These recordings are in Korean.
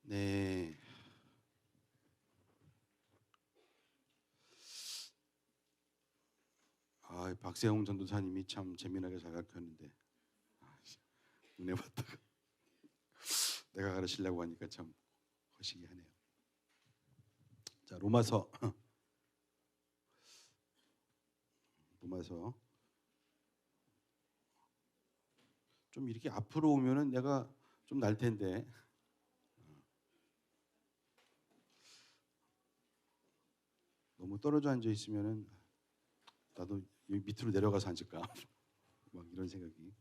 네. 박세홍 전도사님이 참 재미나게 잘 가르쳤는데 은혜 받다가 내가 가르치려고 하니까 참 거시기하네요. 자, 로마서 좀 이렇게 앞으로 오면은 내가 좀 날 텐데 너무 떨어져 앉아 있으면은 나도 여기 밑으로 내려가서 앉을까 막 이런 생각이.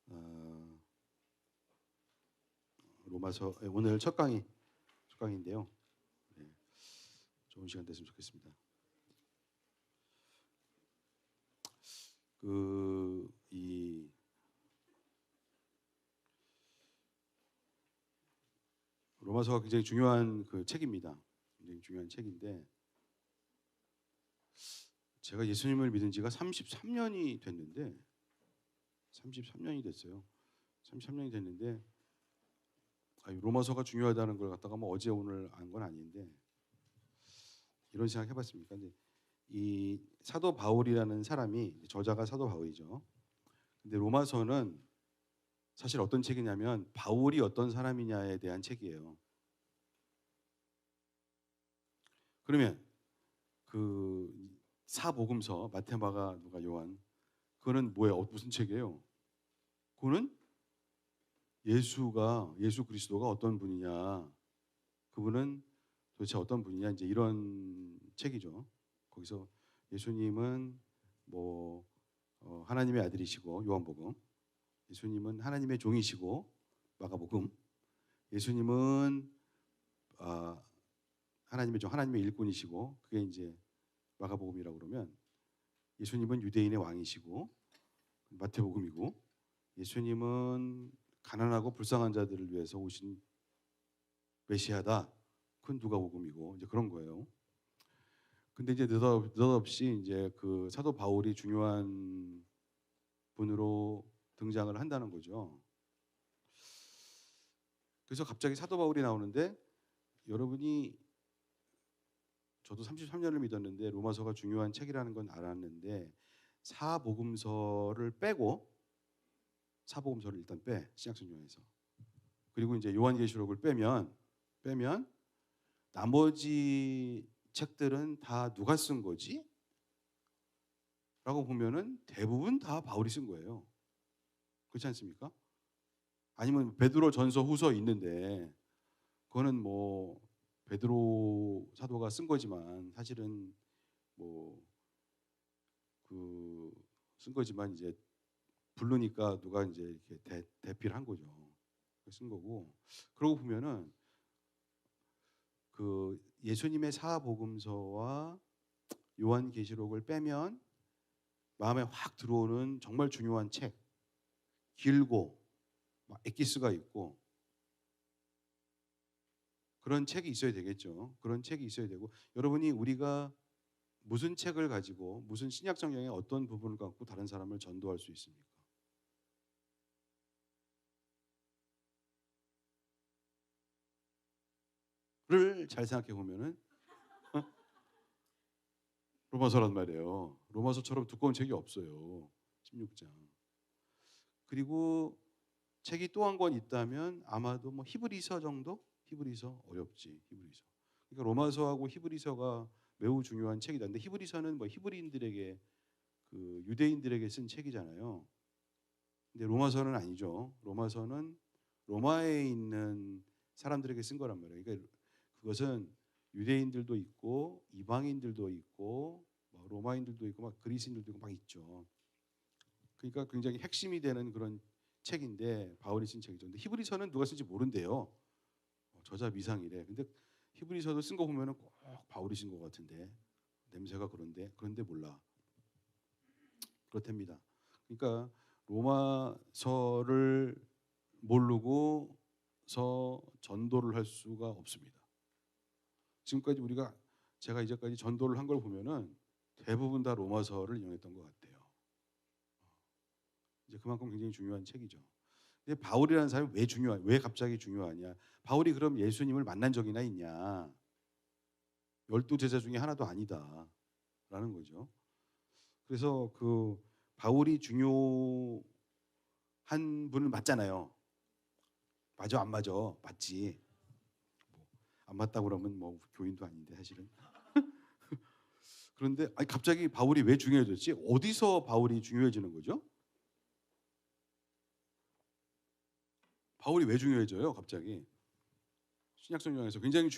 네. 로마서 오늘 첫 강의인데요. 네, 좋은 시간 됐으면 좋겠습니다. 이 로마서가 굉장히 중요한 책입니다. 굉장히 중요한 책인데 제가 예수님을 믿은 지가 33년이 됐는데 33년이 됐어요. 33년이 됐는데 로마서가 중요하다는 걸 갖다가 뭐 어제 오늘 안 건 아닌데 이런 생각 해봤습니까? 근데 이 사도 바울이라는 사람이 저자가 사도 바울이죠. 근데 로마서는 사실 어떤 책이냐면 바울이 어떤 사람이냐에 대한 책이에요. 그러면 그 사복음서 마태, 마가, 누가, 요한 그거는 뭐예요? 무슨 책이에요? 그거는 예수 그리스도가 어떤 분이냐, 그분은 도대체 어떤 분이냐, 이제 이런 책이죠. 거기서 예수님은 뭐 하나님의 아들이시고 요한복음, 예수님은 하나님의 종이시고 마가복음, 예수님은 하나님의 종, 하나님의 일꾼이시고 그게 이제 마가복음이라고 그러면 예수님은 유대인의 왕이시고 마태복음이고, 예수님은 가난하고 불쌍한 자들을 위해서 오신 메시아다, 그건 누가복음이고 이제 그런 거예요. 근데 이제 느닷없이 이제 그 사도 바울이 중요한 분으로 등장을 한다는 거죠. 그래서 갑자기 사도 바울이 나오는데, 여러분이 저도 33년을 믿었는데 로마서가 중요한 책이라는 건 알았는데 사복음서를 빼고, 사복음서를 일단 신약성경에서, 그리고 이제 요한계시록을 빼면 나머지 책들은 다 누가 쓴 거지? 라고 보면은 대부분 다 바울이 쓴 거예요. 그렇지 않습니까? 아니면 베드로 전서 후서 있는데 그거는 뭐 베드로 사도가 쓴 거지만 사실은 뭐 쓴 거지만 이제 부르니까 누가 이제 이렇게 대필을 한 거죠. 쓴 거고. 그러고 보면은 예수님의 사복음서와 요한계시록을 빼면 마음에 확 들어오는 정말 중요한 책, 길고 막 엑기스가 있고 그런 책이 있어야 되겠죠. 그런 책이 있어야 되고, 여러분이 우리가 무슨 책을 가지고 무슨 신약 성경의 어떤 부분을 갖고 다른 사람을 전도할 수 있습니까? 를 잘 생각해 보면은 로마서란 말이에요. 로마서처럼 두꺼운 책이 없어요. 16장. 그리고 책이 또 한 권 있다면 아마도 뭐 히브리서 정도? 히브리서 어렵지, 히브리서. 그러니까 로마서하고 히브리서가 매우 중요한 책이다. 근데 히브리서는 뭐 히브리인들에게, 유대인들에게 쓴 책이잖아요. 근데 로마서는 아니죠. 로마서는 로마에 있는 사람들에게 쓴 거란 말이에요. 그러니까 그것은 유대인들도 있고 이방인들도 있고 뭐 로마인들도 있고 막 그리스인들도 있고 막 있죠. 그러니까 굉장히 핵심이 되는 그런 책인데 바울이 쓴 책이죠. 근데 히브리서는 누가 쓴지 모른대요. 저자 미상이래. 근데 히브리서도 쓴 거 보면은 꼭 바울이 쓴 것 같은데 냄새가 그런데 몰라. 그렇답니다. 그러니까 로마서를 모르고서 전도를 할 수가 없습니다. 지금까지 제가 이제까지 전도를 한 걸 보면은 대부분 다 로마서를 인용했던 것 같아요. 이제 그만큼 굉장히 중요한 책이죠. 근데 바울이라는 사람이 왜 갑자기 중요하냐? 바울이 그럼 예수님을 만난 적이나 있냐? 12제자 중에 하나도 아니다라는 거죠. 그래서 그 바울이 중요한 분을 맞잖아요. 맞아 안 맞아? 맞지. 뭐, 안 맞다고 그러면 뭐 교인도 아닌데 사실은. 그런데 아니 갑자기 바울이 왜 중요해졌지? 어디서 바울이 중요해지는 거죠? 바울이 왜 중요해져요? 갑자기 신약성경에서 굉장히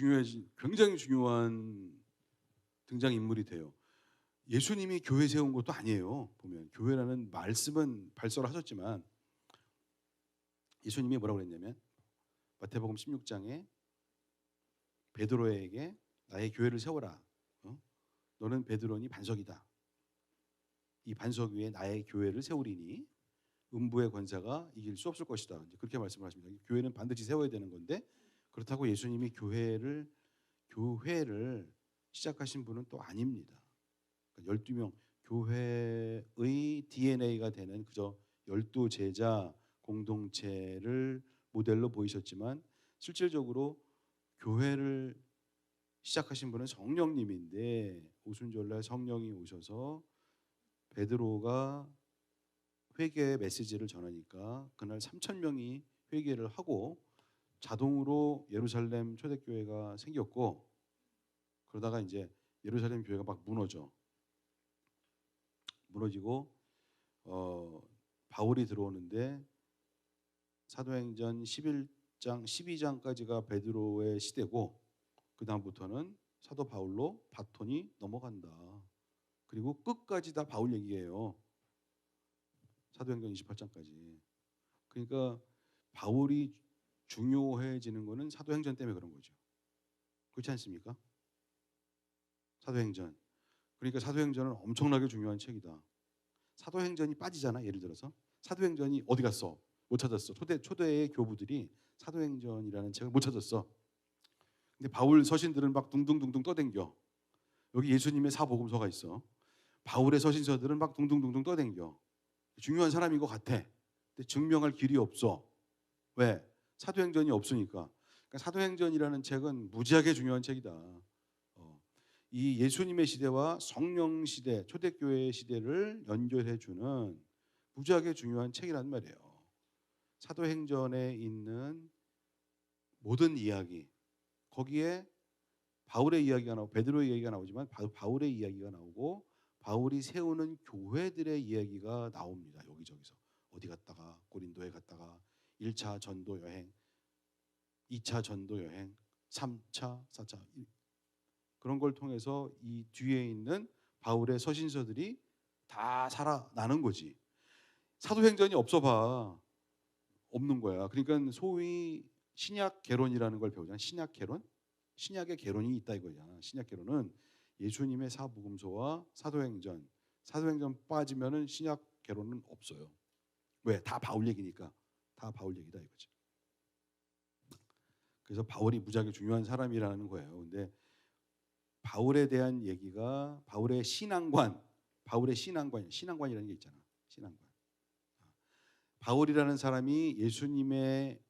중요한 등장 인물이 돼요. 예수님이 교회 세운 것도 아니에요. 보면 교회라는 말씀은 발설하셨지만 예수님이 뭐라고 그랬냐면 마태복음 16장에 베드로에게 나의 교회를 세워라. 너는 베드로니 반석이다. 이 반석 위에 나의 교회를 세우리니 음부의 권세가 이길 수 없을 것이다. 이제 그렇게 말씀을 하십니다. 교회는 반드시 세워야 되는 건데 그렇다고 예수님이 교회를 시작하신 분은 또 아닙니다. 12명 교회의 DNA가 되는 그저 12제자 공동체를 모델로 보이셨지만 실질적으로 교회를 시작하신 분은 성령님인데 오순절날 성령이 오셔서 베드로가 회개의 메시지를 전하니까 그날 3,000명이 회개를 하고 자동으로 예루살렘 초대교회가 생겼고 그러다가 이제 예루살렘 교회가 막 무너지고 바울이 들어오는데 사도행전 11장 12장까지가 베드로의 시대고 그 다음부터는 사도 바울로 바톤이 넘어간다. 그리고 끝까지 다 바울 얘기예요. 사도행전 28장까지. 그러니까 바울이 중요해지는 거는 사도행전 때문에 그런 거죠. 그렇지 않습니까? 사도행전. 그러니까 사도행전은 엄청나게 중요한 책이다. 사도행전이 빠지잖아. 예를 들어서 사도행전이 어디 갔어? 못 찾았어. 초대의 교부들이 사도행전이라는 책을 못 찾았어. 근데 바울 서신들은 막 둥둥둥둥 떠댕겨. 여기 예수님의 사복음서가 있어. 바울의 서신서들은 막 둥둥둥둥 떠댕겨. 중요한 사람인 것 같아. 근데 증명할 길이 없어. 왜? 사도행전이 없으니까. 그러니까 사도행전이라는 책은 무지하게 중요한 책이다. 이 예수님의 시대와 성령 시대, 초대교회의 시대를 연결해주는 무지하게 중요한 책이란 말이에요. 사도행전에 있는 모든 이야기, 거기에 바울의 이야기가 나오고 베드로의 이야기가 나오지만 바울의 이야기가 나오고 바울이 세우는 교회들의 이야기가 나옵니다. 여기저기서 어디 갔다가 고린도에 갔다가 1차 전도 여행, 2차 전도 여행, 3차, 4차 그런 걸 통해서 이 뒤에 있는 바울의 서신서들이 다 살아나는 거지. 사도행전이 없어 봐. 없는 거야. 그러니까 소위 신약 개론이라는 걸 배우잖아. 신약 개론? 신약의 개론이 있다 이거잖아. 신약 개론은 예수님의 사복음서와 사도행전 빠지면은 신약 개론은 없어요. 왜? 다 바울 얘기니까. 다 바울 얘기다 이거지. 그래서 바울이 무지하게 중요한 사람이라는 거예요. 근데 바울에 대한 얘기가 바울의 신앙관이라는 게 있잖아. 신앙관. 바울이라는 사람이 예수님의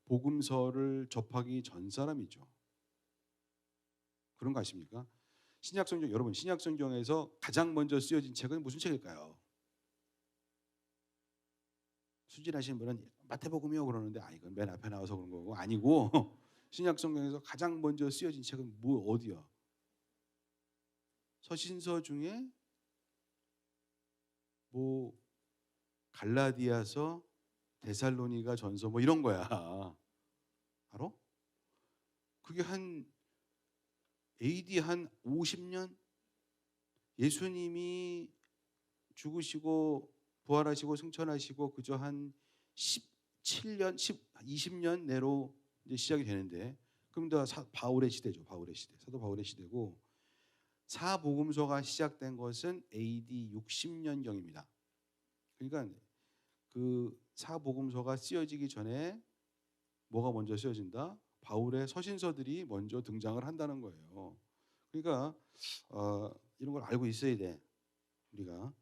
복음서를 접하기 전 사람이죠. 그런 거 아십니까? 신약성경 여러분 신약성경에서 가장 먼저 쓰여진 책은 무슨 책일까요? 수진하신 분은 마태복음이요 그러는데 이건 맨 앞에 나와서 그런 거고 아니고 신약성경에서 가장 먼저 쓰여진 책은 어디야? 서신서 중에 갈라디아서, 데살로니가 전서 이런 거야. 알아? 그게 AD 한 50년 예수님이 죽으시고 부활하시고 승천하시고 그저 한 17년, 20년 내로 이제 시작이 되는데 그럼 다 바울의 시대죠. 바울의 시대. 사도 바울의 시대고 사복음서가 시작된 것은 AD 60년경입니다. 그러니까 그 사복음서가 쓰여지기 전에 뭐가 먼저 쓰여진다? 바울의 서신서들이 먼저 등장을 한다는 거예요. 그러니까 이런 걸 알고 있어야 돼. 우리가.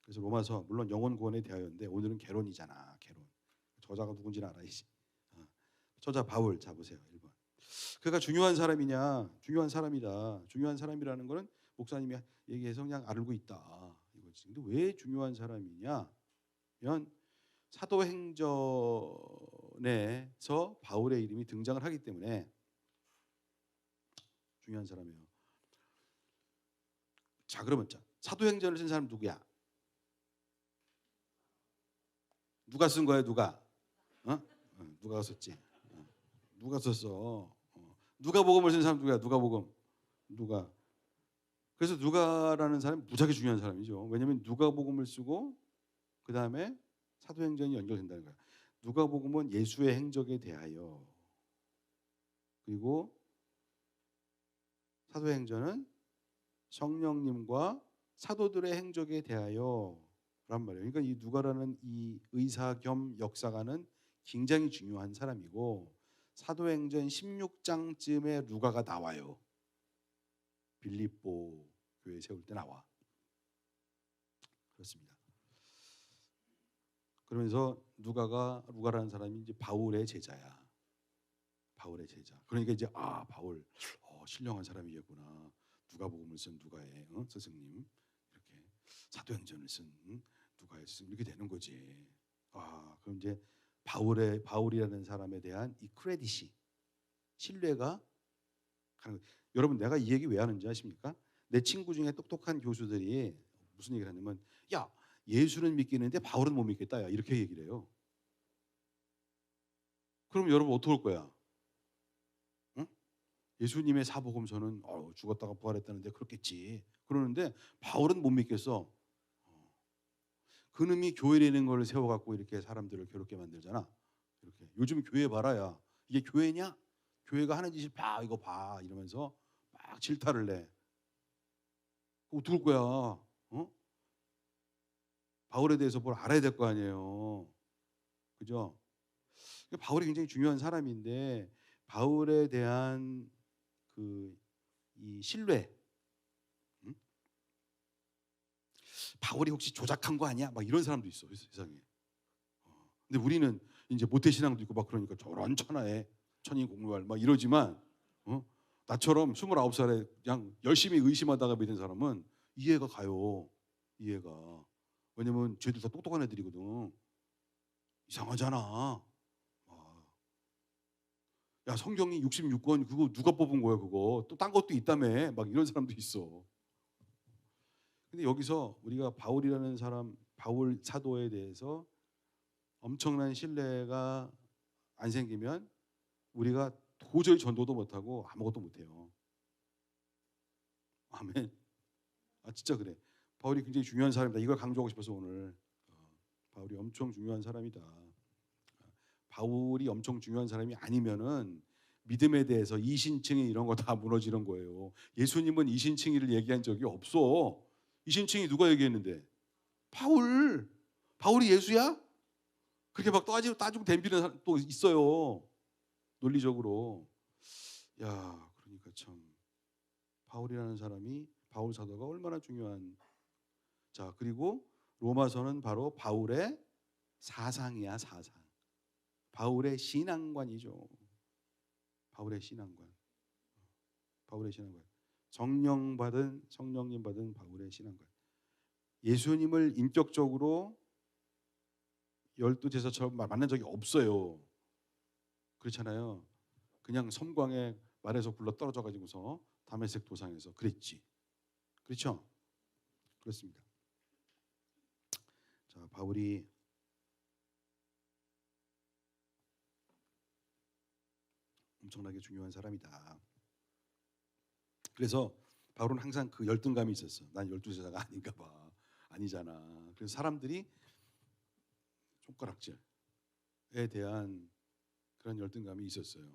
그래서 로마서 물론 영혼 구원에 대하여인데 오늘은 개론이잖아. 개론. 저자가 누군지는 알아야지. 저자 바울 자 보세요. 1번. 그가 중요한 사람이냐? 중요한 사람이다. 중요한 사람이라는 거는 목사님이 얘기해서 그냥 알고 있다. 이거지. 근데 왜 중요한 사람이냐? 면 사도행전에서 바울의 이름이 등장을 하기 때문에 중요한 사람이에요. 자, 그러면 사도행전을 쓴 사람 누구야? 누가 쓴 거야? 누가? 누가 썼지? 누가 썼어? 누가복음을 쓴 사람 누구야? 누가복음. 누가? 그래서 누가라는 사람이 무지하게 중요한 사람이죠. 왜냐하면 누가복음을 쓰고 그 다음에 사도행전이 연결된다는 거야. 누가복음은 예수의 행적에 대하여, 그리고 사도행전은 성령님과 사도들의 행적에 대하여 란 말이에요. 그러니까 이 누가라는 이 의사 겸 역사가는 굉장히 중요한 사람이고, 사도행전 16장쯤에 누가가 나와요. 빌립보 교회 세울 때 나와. 그렇습니다. 그러면서 누가라는 사람이 이제 바울의 제자야. 바울의 제자. 그러니까 이제 바울 신령한 사람이겠구나. 누가복음을 쓴 누가의 스승님, 이렇게 사도행전을 쓴 누가의 스승, 이렇게 되는 거지. 그럼 이제 바울이라는 사람에 대한 이 크레딧이, 신뢰가 가는 거예요. 여러분, 내가 이 얘기 왜 하는지 아십니까? 내 친구 중에 똑똑한 교수들이 무슨 얘기를 하냐면, 야, 예수는 믿기는데 바울은 못 믿겠다, 야, 이렇게 얘기를 해요. 그럼 여러분 어떻게 할 거야? 응? 예수님의 사복음서는 죽었다가 부활했다는데 그렇겠지. 그러는데 바울은 못 믿겠어. 그놈이 교회라는 걸 세워갖고 이렇게 사람들을 괴롭게 만들잖아. 이렇게 요즘 교회 봐라야. 이게 교회냐? 교회가 하는 짓을 봐, 이거 봐, 이러면서 막 질타를 내. 어떻게 할 거야? 바울에 대해서 뭘 알아야 될 거 아니에요. 그죠? 바울이 굉장히 중요한 사람인데, 바울에 대한 이 신뢰, 바울이 혹시 조작한 거 아니야? 막 이런 사람도 있어, 세상에. 근데 우리는 이제 모태 신앙도 있고 막 그러니까 저런 천인공노할 막 이러지만, 나처럼 29살에 그냥 열심히 의심하다가 믿은 사람은 이해가 가요. 이해가. 왜냐면 쟤들 다 똑똑한 애들이거든. 이상하잖아. 야, 성경이 66권 그거 누가 뽑은 거야, 그거. 또 딴 것도 있다며. 막 이런 사람도 있어. 근데 여기서 우리가 바울이라는 사람, 바울 사도에 대해서 엄청난 신뢰가 안 생기면 우리가 도저히 전도도 못하고 아무것도 못해요. 아멘. 진짜 그래. 바울이 굉장히 중요한 사람이다. 이걸 강조하고 싶어서 오늘 바울이 엄청 중요한 사람이다. 바울이 엄청 중요한 사람이 아니면은 믿음에 대해서 이신칭의 이런 거 다 무너지는 거예요. 예수님은 이신칭의를 얘기한 적이 없어. 이신칭의 누가 얘기했는데? 바울이 예수야? 그렇게 막 따지고 덤비는 사람 또 있어요. 논리적으로. 야, 그러니까 참 바울이라는 사람이, 바울 사도가 얼마나 중요한. 자, 그리고 로마서는 바로 바울의 사상이야, 사상. 바울의 신앙관이죠. 바울의 신앙관. 성령님 받은 바울의 신앙관. 예수님을 인격적으로 12제자처럼 만난 적이 없어요. 그렇잖아요. 그냥 섬광에 말에서 굴러 떨어져 가지고서 다메섹 도상에서 그랬지. 그렇죠? 그렇습니다. 자, 바울이 엄청나게 중요한 사람이다. 그래서 바울은 항상 그 열등감이 있었어. 난 12제자가 아닌가 봐. 아니잖아. 그래서 사람들이 손가락질에 대한 그런 열등감이 있었어요.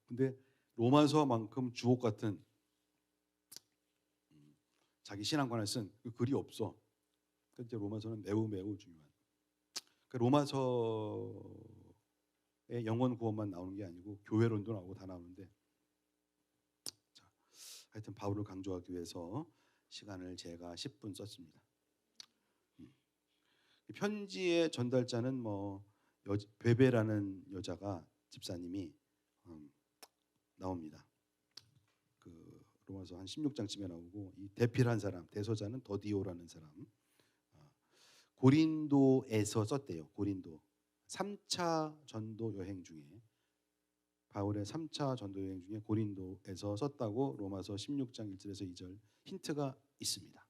근데 로마서만큼 주옥 같은 자기 신앙관을 쓴 그 글이 없어. 그러니까 로마서는 매우 매우 중요한. 그 로마서의 영혼 구원만 나오는 게 아니고 교회론도 나오고 다 나오는데, 자, 하여튼 바울을 강조하기 위해서 시간을 제가 10분 썼습니다. 편지의 전달자는 뭐 베베라는 여자가 집사님이 나옵니다. 그 로마서 한 16장쯤에 나오고 이 대필한 사람 대서자는 더디오라는 사람 고린도에서 썼대요. 고린도 3차 전도 여행 중에 바울의 3차 전도 여행 중에 고린도에서 썼다고 로마서 16장 1절에서 2절 힌트가 있습니다.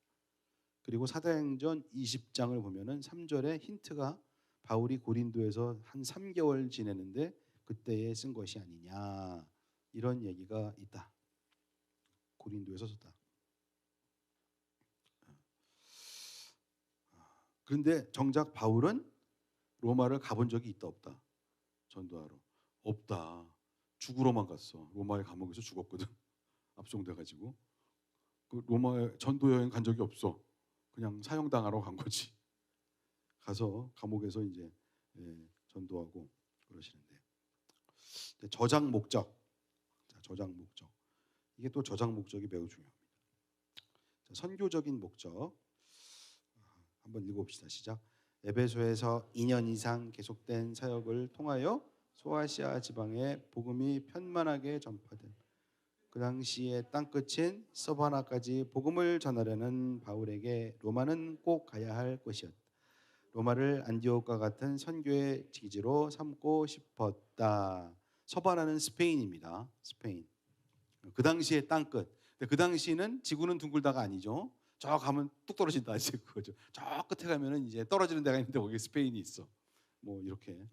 그리고 사도행전 20장을 보면은 3절에 힌트가 바울이 고린도에서 한 3개월 지내는데 그때에 쓴 것이 아니냐 이런 얘기가 있다. 고린도에서 썼다. 그런데 정작 바울은 로마를 가본 적이 있다 없다? 전도하러. 없다. 죽으러만 갔어. 로마의 감옥에서 죽었거든. 압송돼가지고 그 로마에 전도 여행 간 적이 없어. 그냥 사형당하러 간 거지. 가서 감옥에서 이제 전도하고 그러시는데 저장 목적. 저장 목적. 이게 또 저장 목적이 매우 중요합니다. 선교적인 목적 한번 읽어봅시다. 시작. 에베소에서 2년 이상 계속된 사역을 통하여 소아시아 지방에 복음이 편만하게 전파된 그 당시에 땅끝인 서바나까지 복음을 전하려는 바울에게 로마는 꼭 가야 할 곳이었다. 로마를 안디옥과 같은 선교의 기지로 삼고 싶었다. 서바나는 스페인입니다. 스페인. 그 당시에 땅끝. 근데 그 당시는 지구는 둥글다가 아니죠. 저 가면 뚝 떨어진다 이제 그거죠. 저 끝에 가면은 이제 떨어지는 데가 있는데 거기 스페인이 있어. 뭐 이렇게.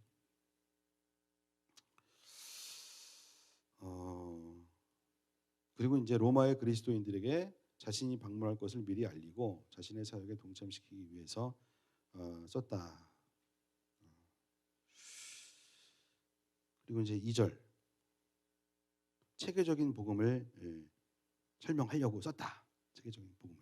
그리고 이제 로마의 그리스도인들에게 자신이 방문할 것을 미리 알리고 자신의 사역에 동참시키기 위해서 썼다. 그리고 이제 2절 체계적인 복음을 설명하려고 썼다. 체계적인 복음을.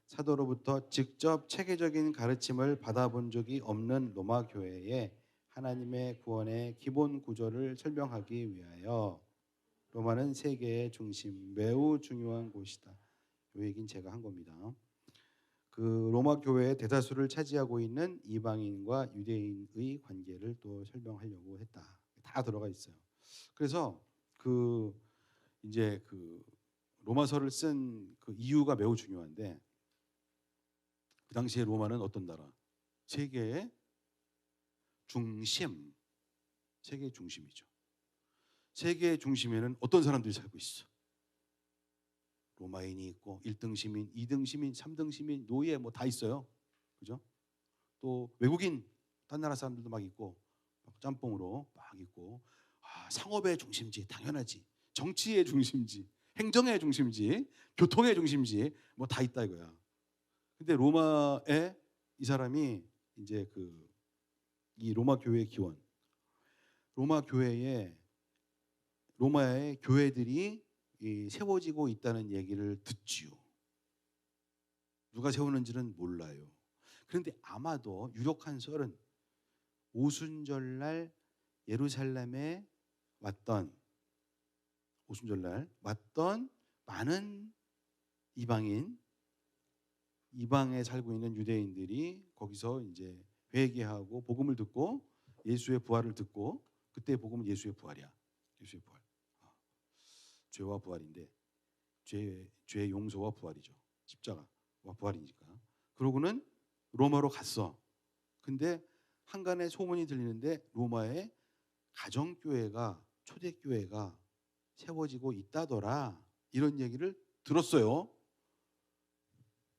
사도로부터 직접 체계적인 가르침을 받아본 적이 없는 로마 교회에 하나님의 구원의 기본 구조를 설명하기 위하여 로마는 세계의 중심, 매우 중요한 곳이다. 이 얘기는 제가 한 겁니다. 그 로마 교회의 대다수를 차지하고 있는 이방인과 유대인의 관계를 또 설명하려고 했다. 다 들어가 있어요. 그래서 그 이제 그 로마서를 쓴 그 이유가 매우 중요한데 그 당시에 로마는 어떤 나라? 세계의 중심, 세계의 중심이죠. 세계의 중심에는 어떤 사람들이 살고 있어? 로마인이 있고 1등 시민, 2등 시민, 3등 시민, 노예 뭐 다 있어요. 그죠? 또 외국인, 딴 나라 사람들도 막 있고 막 짬뽕으로 막 있고 상업의 중심지 당연하지. 정치의 중심지, 행정의 중심지, 교통의 중심지 뭐 다 있다 이거야. 근데 로마에 이 사람이 이제 이 로마 교회의 기원, 로마의 교회들이 세워지고 있다는 얘기를 듣지요. 누가 세우는지는 몰라요. 그런데 아마도 유력한 설은 오순절날 예루살렘에 왔던 많은 이방에 살고 있는 유대인들이 거기서 이제 회개하고 복음을 듣고 예수의 부활을 듣고 그때 복음은 예수의 부활이야. 예수의 부활. 죄와 부활인데 죄의 용서와 부활이죠. 십자가와 부활이니까. 그러고는 로마로 갔어. 근데 한간에 소문이 들리는데 로마에 가정교회가 초대교회가 세워지고 있다더라. 이런 얘기를 들었어요.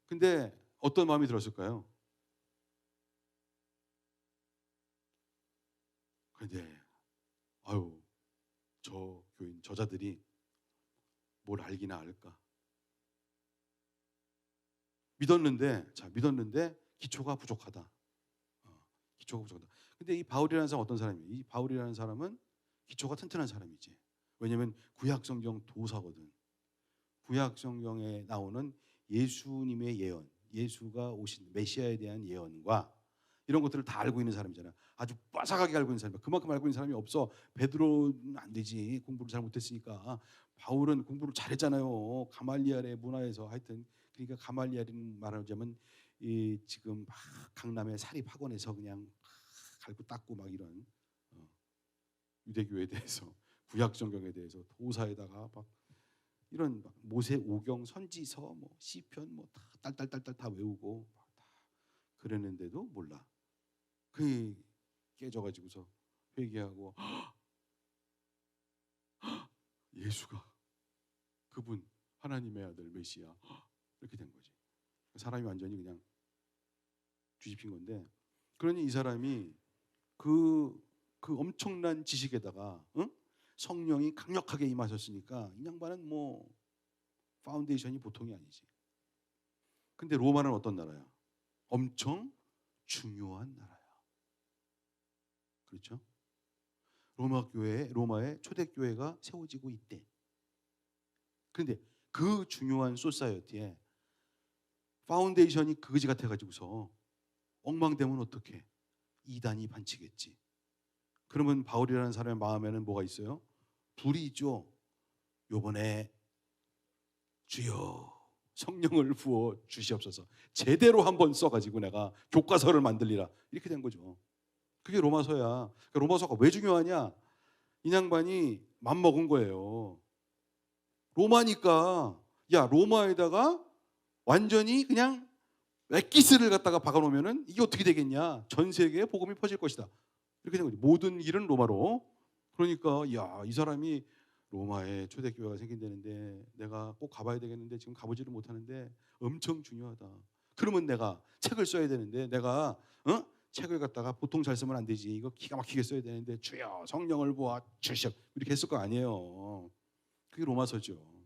근데 어떤 마음이 들었을까요? 근데 저 교인 저자들이 뭘 알기나 알까? 믿었는데 기초가 부족하다. 기초가 부족하다. 근데 이 바울이라는 사람은 어떤 사람이에요? 이 바울이라는 사람은 기초가 튼튼한 사람이지. 왜냐하면 구약 성경 도사거든. 구약 성경에 나오는 예수님의 예언, 예수가 오신 메시아에 대한 예언과 이런 것들을 다 알고 있는 사람이잖아. 아주 빠삭하게 알고 있는 사람이야. 그만큼 알고 있는 사람이 없어. 베드로는 안 되지. 공부를 잘 못했으니까. 바울은 공부를 잘했잖아요. 가말리알의 문화에서 하여튼 그러니까 가말리알은 말하자면 이 지금 막 강남의 사립학원에서 그냥 막 갈고 닦고 막 이런 유대교에 대해서 구약성경에 대해서 도사에다가 막 이런 막 모세오경 선지서 뭐 시편 뭐 다 딸딸딸딸 다 외우고 다 그랬는데도 몰라. 그 깨져가지고서 회개하고 예수가 그분 하나님의 아들 메시아 이렇게 된 거지. 사람이 완전히 그냥 뒤집힌 건데, 그러니 이 사람이 그 엄청난 지식에다가 성령이 강력하게 임하셨으니까 이 양반은 뭐 파운데이션이 보통이 아니지. 근데 로마는 어떤 나라야? 엄청 중요한 나라야. 그렇죠? 로마의 초대교회가 세워지고 있대. 그런데 그 중요한 소사이어티에 파운데이션이 그지 같아가지고서 엉망되면 어떡해? 이단이 반치겠지. 그러면 바울이라는 사람의 마음에는 뭐가 있어요? 불이 있죠. 요번에 주여 성령을 부어 주시옵소서. 제대로 한번 써가지고 내가 교과서를 만들리라. 이렇게 된 거죠. 그게 로마서야. 그러니까 로마서가 왜 중요하냐? 이 양반이 맘먹은 거예요. 로마니까 야 로마에다가 완전히 그냥 엑기스를 갖다가 박아놓으면은 이게 어떻게 되겠냐? 전 세계에 복음이 퍼질 것이다. 이렇게 된 거죠. 모든 길은 로마로. 그러니까 야, 이 사람이 로마에 초대교회가 생긴다는데 내가 꼭 가봐야 되겠는데 지금 가보지를 못하는데 엄청 중요하다. 그러면 내가 책을 써야 되는데 내가 책을 갖다가 보통 잘 쓰면 안 되지. 이거 기가 막히게 써야 되는데 주여 성령을 부어 주시옵 이렇게 했을 거 아니에요. 그게 로마서죠.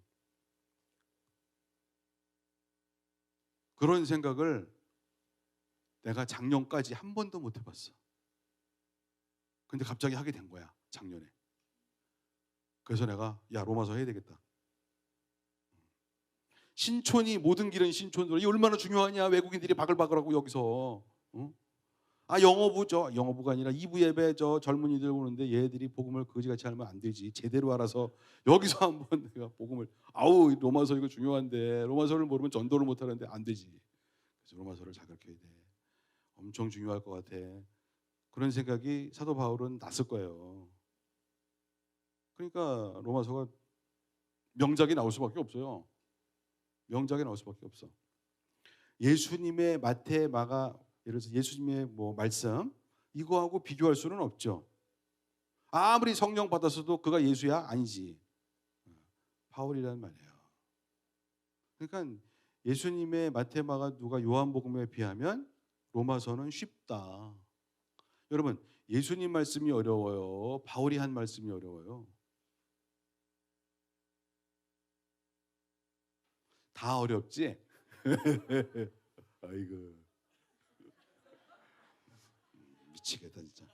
그런 생각을 내가 작년까지 한 번도 못 해봤어. 근데 갑자기 하게 된 거야, 작년에. 그래서 내가 야 로마서 해야 되겠다. 신촌이 모든 길은 신촌으로. 이 얼마나 중요하냐. 외국인들이 바글바글하고 여기서 영어부가 아니라 2부 예배 젊은이들 오는데 얘들이 복음을 거지같이 알면 안 되지. 제대로 알아서 여기서 한번 내가 복음을 로마서 이거 중요한데 로마서를 모르면 전도를 못 하는데 안 되지. 그래서 로마서를 자극해야 돼. 엄청 중요할 것 같아. 그런 생각이 사도 바울은 났을 거예요. 그러니까 로마서가 명작이 나올 수밖에 없어요. 명작이 나올 수밖에 없어. 예수님의 마태, 마가, 예를 들어서 예수님의 뭐 말씀 이거하고 비교할 수는 없죠. 아무리 성령 받았어도 그가 예수야? 아니지. 바울이란 말이에요. 그러니까 예수님의 마태, 마가, 누가, 요한복음에 비하면 로마서는 쉽다. 여러분, 예수님 말씀이 어려워요? 바울이 한 말씀이 어려워요? 다 어렵지? 아이고 미치겠다 진짜.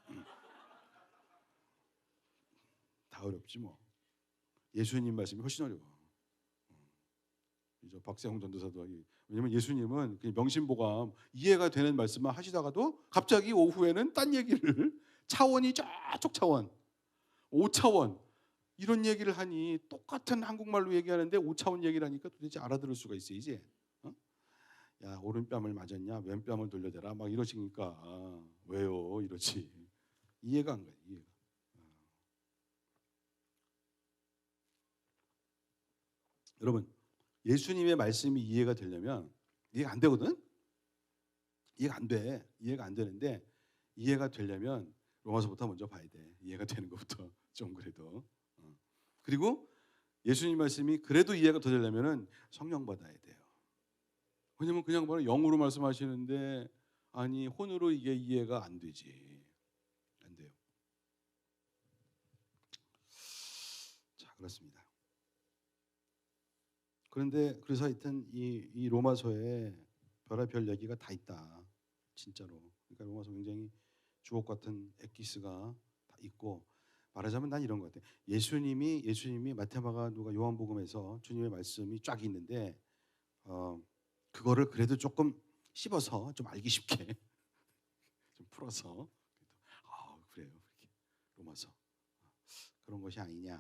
다 어렵지 뭐. 예수님 말씀이 훨씬 어려워. 이제 박세홍 전도사도 하기. 왜냐면 예수님은 그냥 명심보감 이해가 되는 말씀만 하시다가도 갑자기 오후에는 딴 얘기를 차원이 저쪽 차원 5차원 이런 얘기를 하니 똑같은 한국말로 얘기하는데 5차원 얘기를 하니까 도대체 알아들을 수가 있어야지. 야 오른뺨을 맞았냐 왼뺨을 돌려대라 막 이러시니까 왜요 이러지. 이해가 안 가요. 이해가. 여러분 예수님의 말씀이 이해가 되려면 이해가 안 되거든. 이해가 안 돼. 이해가 안 되는데 이해가 되려면 로마서부터 먼저 봐야 돼. 이해가 되는 것부터 좀 그래도. 그리고 예수님 말씀이 그래도 이해가 더 되려면은 성령 받아야 돼요. 왜냐면 그냥 바로 영으로 말씀하시는데 아니 혼으로 이게 이해가 안 되지. 안 돼요. 자 그렇습니다. 그런데 그래서 하여튼 이 로마서에 별의별 얘기가 다 있다. 진짜로. 그러니까 로마서 굉장히 주옥 같은 엑기스가 다 있고 말하자면 난 이런 것 같아. 예수님이 마태마가 누가 요한복음에서 주님의 말씀이 쫙 있는데 그거를 그래도 조금 씹어서 좀 알기 쉽게 좀 풀어서 그래요. 이렇게 로마서 그런 것이 아니냐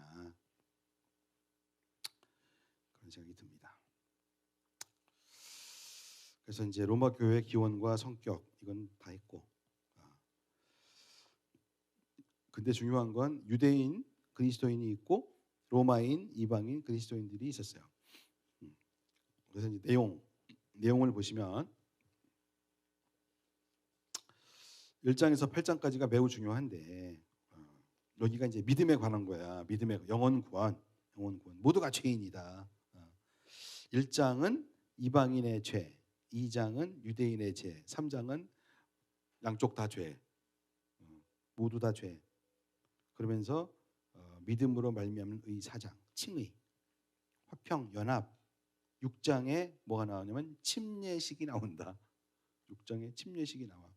그런 생각이 듭니다. 그래서 이제 로마 교회 기원과 성격 이건 다 했고, 근데 중요한 건 유대인 그리스도인이 있고 로마인 이방인 그리스도인들이 있었어요. 그래서 이제 내용을 보시면 1장에서 8장까지가 매우 중요한데, 여기가 이제 믿음에 관한 거야. 믿음의 영혼 구원. 모두가 죄인이다. 1장은 이방인의 죄, 2장은 유대인의 죄, 3장은 양쪽 다 죄, 모두 다 죄. 그러면서 믿음으로 말미암는 의사장, 칭의, 화평, 연합. 6장에 뭐가 나오냐면 침례식이 나온다. 6장에 침례식이 나와.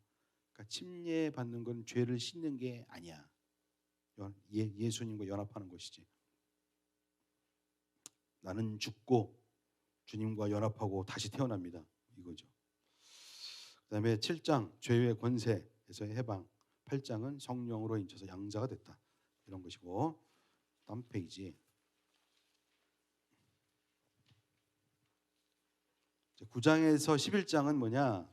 그러니까 침례 받는 건 죄를 씻는 게 아니야. 예수님과 연합하는 것이지. 나는 죽고 주님과 연합하고 다시 태어납니다. 이거죠. 그다음에 7장 죄의 권세에서의 해방, 8장은 성령으로 인쳐서 양자가 됐다. 이런 것이고, 다음 페이지. 9장에서 11장은 뭐냐?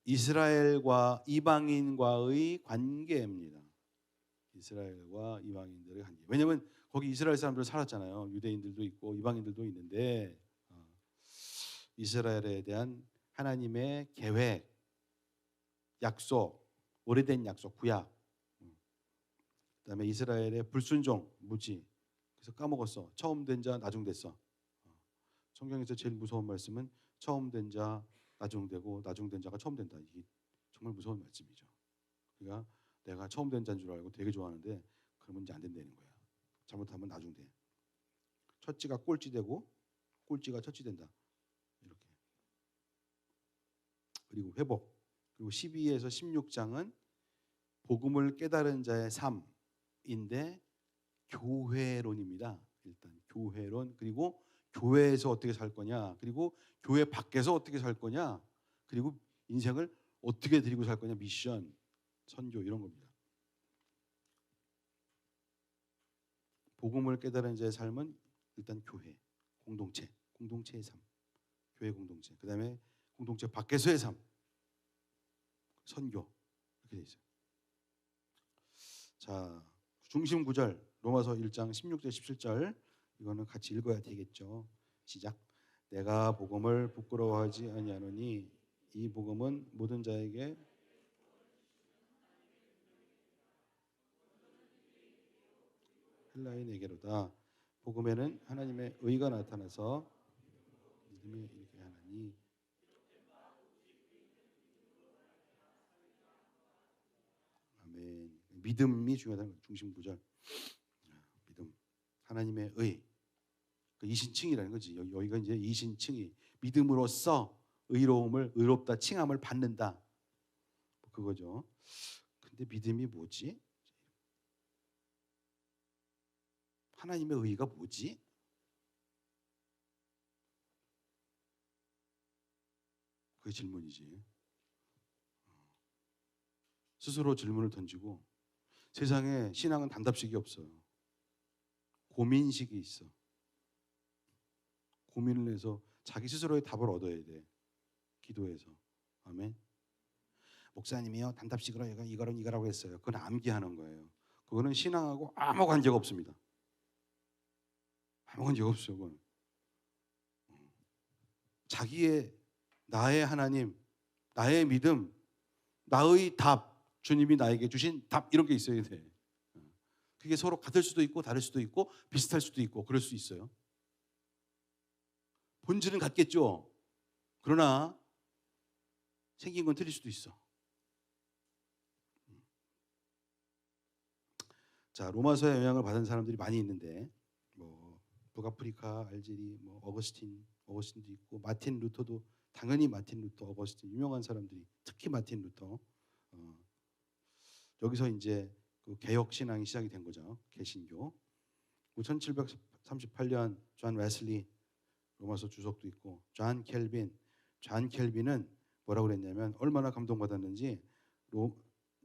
이스라엘과 이방인과의 관계입니다. 이스라엘과 이방인들의 관계. 왜냐하면 거기 이스라엘 사람들 살았잖아요. 유대인들도 있고 이방인들도 있는데, 이스라엘에 대한 하나님의 계획, 약속, 오래된 약속, 구약. 그다음에 이스라엘의 불순종, 무지. 그래서 까먹었어. 처음 된 자 나중 됐어. 성경에서 제일 무서운 말씀은 처음 된 자 나중 되고 나중 된 자가 처음 된다. 이게 정말 무서운 말씀이죠. 그러니까 내가 처음 된 자인 줄 알고 되게 좋아하는데 그러면 이제 안 된다는 거야. 잘못하면 나중 돼. 첫째가 꼴찌 되고 꼴찌가 첫째 된다. 이렇게. 그리고 회복. 그리고 12에서 16장은 복음을 깨달은 자의 삶인데 교회론입니다. 일단 교회론, 그리고 교회에서 어떻게 살 거냐, 그리고 교회 밖에서 어떻게 살 거냐, 그리고 인생을 어떻게 드리고 살 거냐, 미션, 선교 이런 겁니다. 복음을 깨달은 자의 삶은 일단 교회, 공동체의 삶, 교회 공동체. 그다음에 공동체 밖에서의 삶, 선교 이렇게 돼 있어요. 자, 중심 구절 로마서 1장 16절 17절 이거는 같이 읽어야 되겠죠. 시작. 내가 복음을 부끄러워하지 아니하노니 이 복음은 모든 자에게 헬라인에게로다. 복음에는 하나님의 의가 나타나서 믿음에 이르게 하나니. 아멘. 믿음이 중요하다는 거예요. 중심 구절. 믿음. 하나님의 의. 그 이신칭이라는 거지. 여기가 이제 이신칭이 믿음으로써 의롭다 칭함을 받는다. 그거죠. 근데 믿음이 뭐지? 하나님의 의가 뭐지? 그게 질문이지. 스스로 질문을 던지고, 세상에 신앙은 단답식이 없어요. 고민식이 있어. 고민을 해서 자기 스스로의 답을 얻어야 돼. 기도해서. 아멘. 목사님이요 단답식으로 이거라고 했어요. 그건 암기하는 거예요. 그거는 신앙하고 아무 관계가 없습니다. 아무 관계가 없어요. 그건. 나의 하나님, 나의 믿음, 나의 답, 주님이 나에게 주신 답 이런 게 있어야 돼. 그게 서로 같을 수도 있고 다를 수도 있고 비슷할 수도 있고 그럴 수 있어요. 본질은 같겠죠. 그러나 생긴 건 틀릴 수도 있어. 자, 로마서의 영향을 받은 사람들이 많이 있는데, 뭐 북아프리카, 알제리, 뭐 어거스틴도 있고, 마틴 루터도 당연히 마틴 루터, 어거스틴 유명한 사람들이, 특히 마틴 루터. 여기서 이제 그 개혁 신앙이 시작이 된 거죠. 개신교. 1738년 존 웨슬리 로마서 주석도 있고, 존 켈빈은 뭐라고 그랬냐면 얼마나 감동받았는지,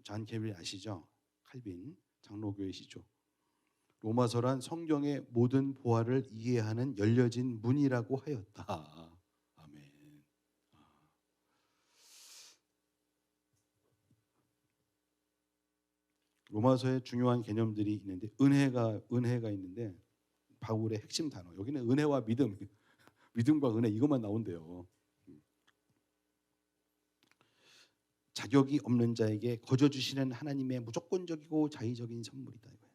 존 켈빈 아시죠? 칼빈 장로교회시죠. 로마서란 성경의 모든 보화를 이해하는 열려진 문이라고 하였다. 아멘. 로마서에 중요한 개념들이 있는데 은혜가 있는데 바울의 핵심 단어 여기는 은혜와 믿음과 은혜 이것만 나온대요. 자격이 없는 자에게 거저 주시는 하나님의 무조건적이고 자의적인 선물이다 이거야.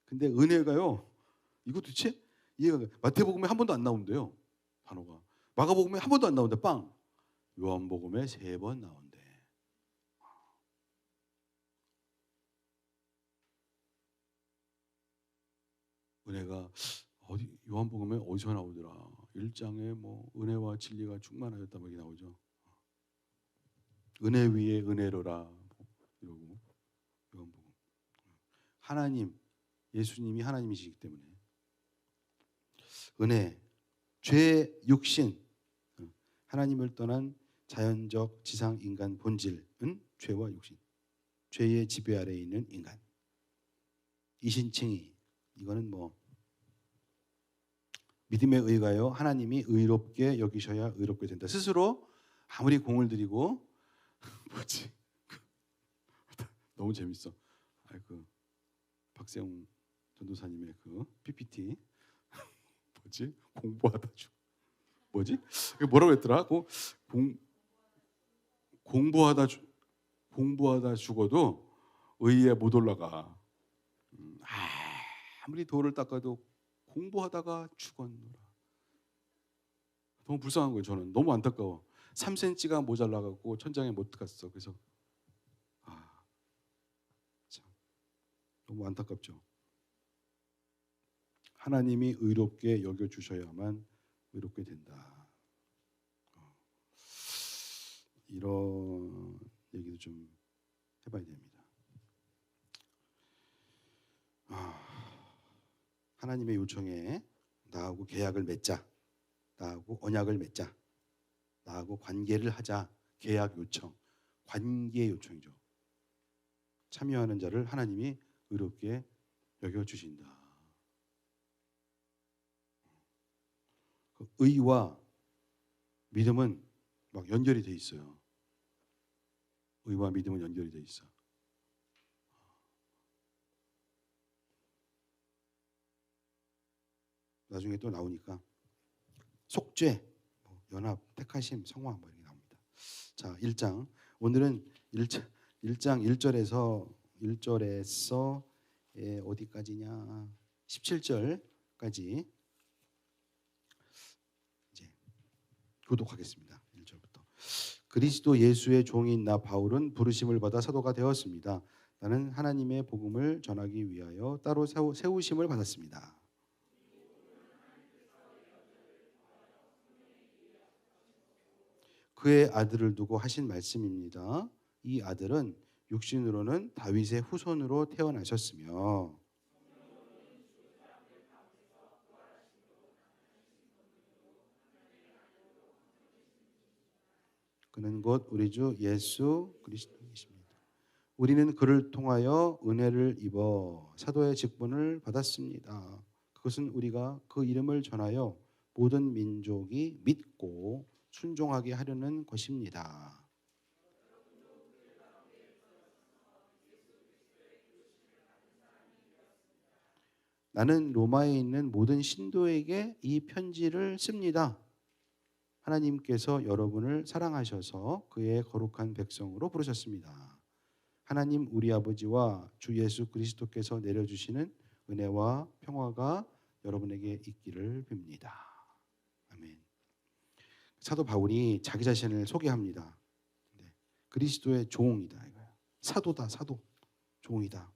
근데 은혜가요. 이거 도대체 이해가 마태복음에 한 번도 안 나온대요. 단어가. 마가복음에 한 번도 안 나온대. 빵. 요한복음에 3번 나온대. 은혜가 어디 요한복음에 어디서 나오더라. 1장에 뭐 은혜와 진리가 충만하였다 뭐 이렇게 나오죠. 은혜 위에 은혜로라 뭐 이러고 요한복음. 하나님 예수님이 하나님이시기 때문에 은혜, 죄, 육신 하나님을 떠난 자연적 지상 인간 본질은 죄와 육신, 죄의 지배 아래에 있는 인간. 이신칭의 이거는 뭐 믿음에 의하여 하나님이 의롭게 여기셔야 의롭게 된다. 스스로 아무리 공을 들이고 뭐지? 너무 재밌어. 그 박세웅 전도사님의 그 PPT 뭐지? 공부하다 죽 뭐지? 뭐라고 했더라? 공부하다 죽어도 의에 못 올라가. 아무리 돌을 닦아도 공부하다가 죽었노라. 너무 불쌍한 거예요. 저는 너무 안타까워. 3cm가 모자라갖고 천장에 못 갔어. 그래서 참 너무 안타깝죠. 하나님이 의롭게 여겨주셔야만 의롭게 된다. 이런 얘기도 좀 해봐야 됩니다. 하나님의 요청에 나하고 계약을 맺자, 나하고 언약을 맺자, 나하고 관계를 하자. 계약 요청, 관계 요청이죠. 참여하는 자를 하나님이 의롭게 여겨주신다. 의와 믿음은 막 연결이 돼 있어요. 의와 믿음은 연결이 돼 있어. 나중에 또 나오니까 속죄, 연합, 택하심, 성화 뭐 이렇게 나옵니다. 자, 1장. 오늘은 1장 1절에서 어디까지냐? 17절까지 이제 교독하겠습니다. 1절부터. 그리스도 예수의 종인 나 바울은 부르심을 받아 사도가 되었습니다. 나는 하나님의 복음을 전하기 위하여 따로 세우심을 받았습니다. 그의 아들을 두고 하신 말씀입니다. 이 아들은 육신으로는 다윗의 후손으로 태어나셨으며 그는 곧 우리 주 예수 그리스도이십니다. 우리는 그를 통하여 은혜를 입어 사도의 직분을 받았습니다. 그것은 우리가 그 이름을 전하여 모든 민족이 믿고 순종하게 하려는 것입니다. 나는 로마에 있는 모든 신도에게 이 편지를 씁니다. 하나님께서 여러분을 사랑하셔서 그의 거룩한 백성으로 부르셨습니다. 하나님 우리 아버지와 주 예수 그리스도께서 내려주시는 은혜와 평화가 여러분에게 있기를 빕니다. 아멘. 사도 바울이 자기 자신을 소개합니다. 그리스도의 종이다 이거야. 사도다, 사도, 종이다.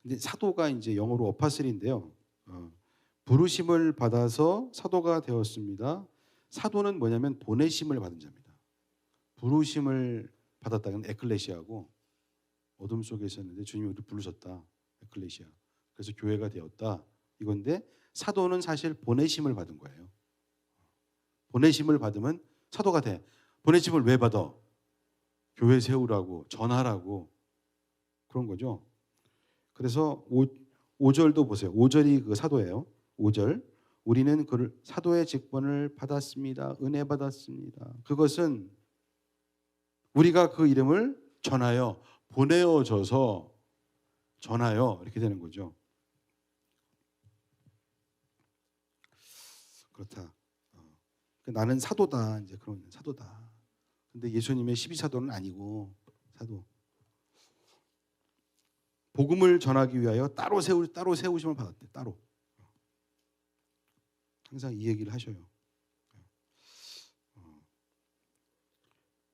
근데 사도가 이제 영어로 어파슬인데요. 부르심을 받아서 사도가 되었습니다. 사도는 뭐냐면 보내심을 받은 자입니다. 부르심을 받았다는 에클레시아고 어둠 속에 있었는데 주님이 우리를 부르셨다. 에클레시아. 그래서 교회가 되었다. 이건데 사도는 사실 보내심을 받은 거예요. 보내심을 받으면 사도가 돼. 보내심을 왜 받아? 교회 세우라고, 전하라고 그런 거죠. 그래서 5절도 보세요. 5절이 그 사도예요. 5절. 우리는 그를 사도의 직분을 받았습니다. 은혜 받았습니다. 그것은 우리가 그 이름을 전하여 보내어져서 전하여 이렇게 되는 거죠. 그렇다. 나는 사도다. 이제 그런 사도다. 근데 예수님의 12사도는 아니고 사도. 복음을 전하기 위하여 따로 세우심을 받았대. 따로. 항상 이 얘기를 하셔요.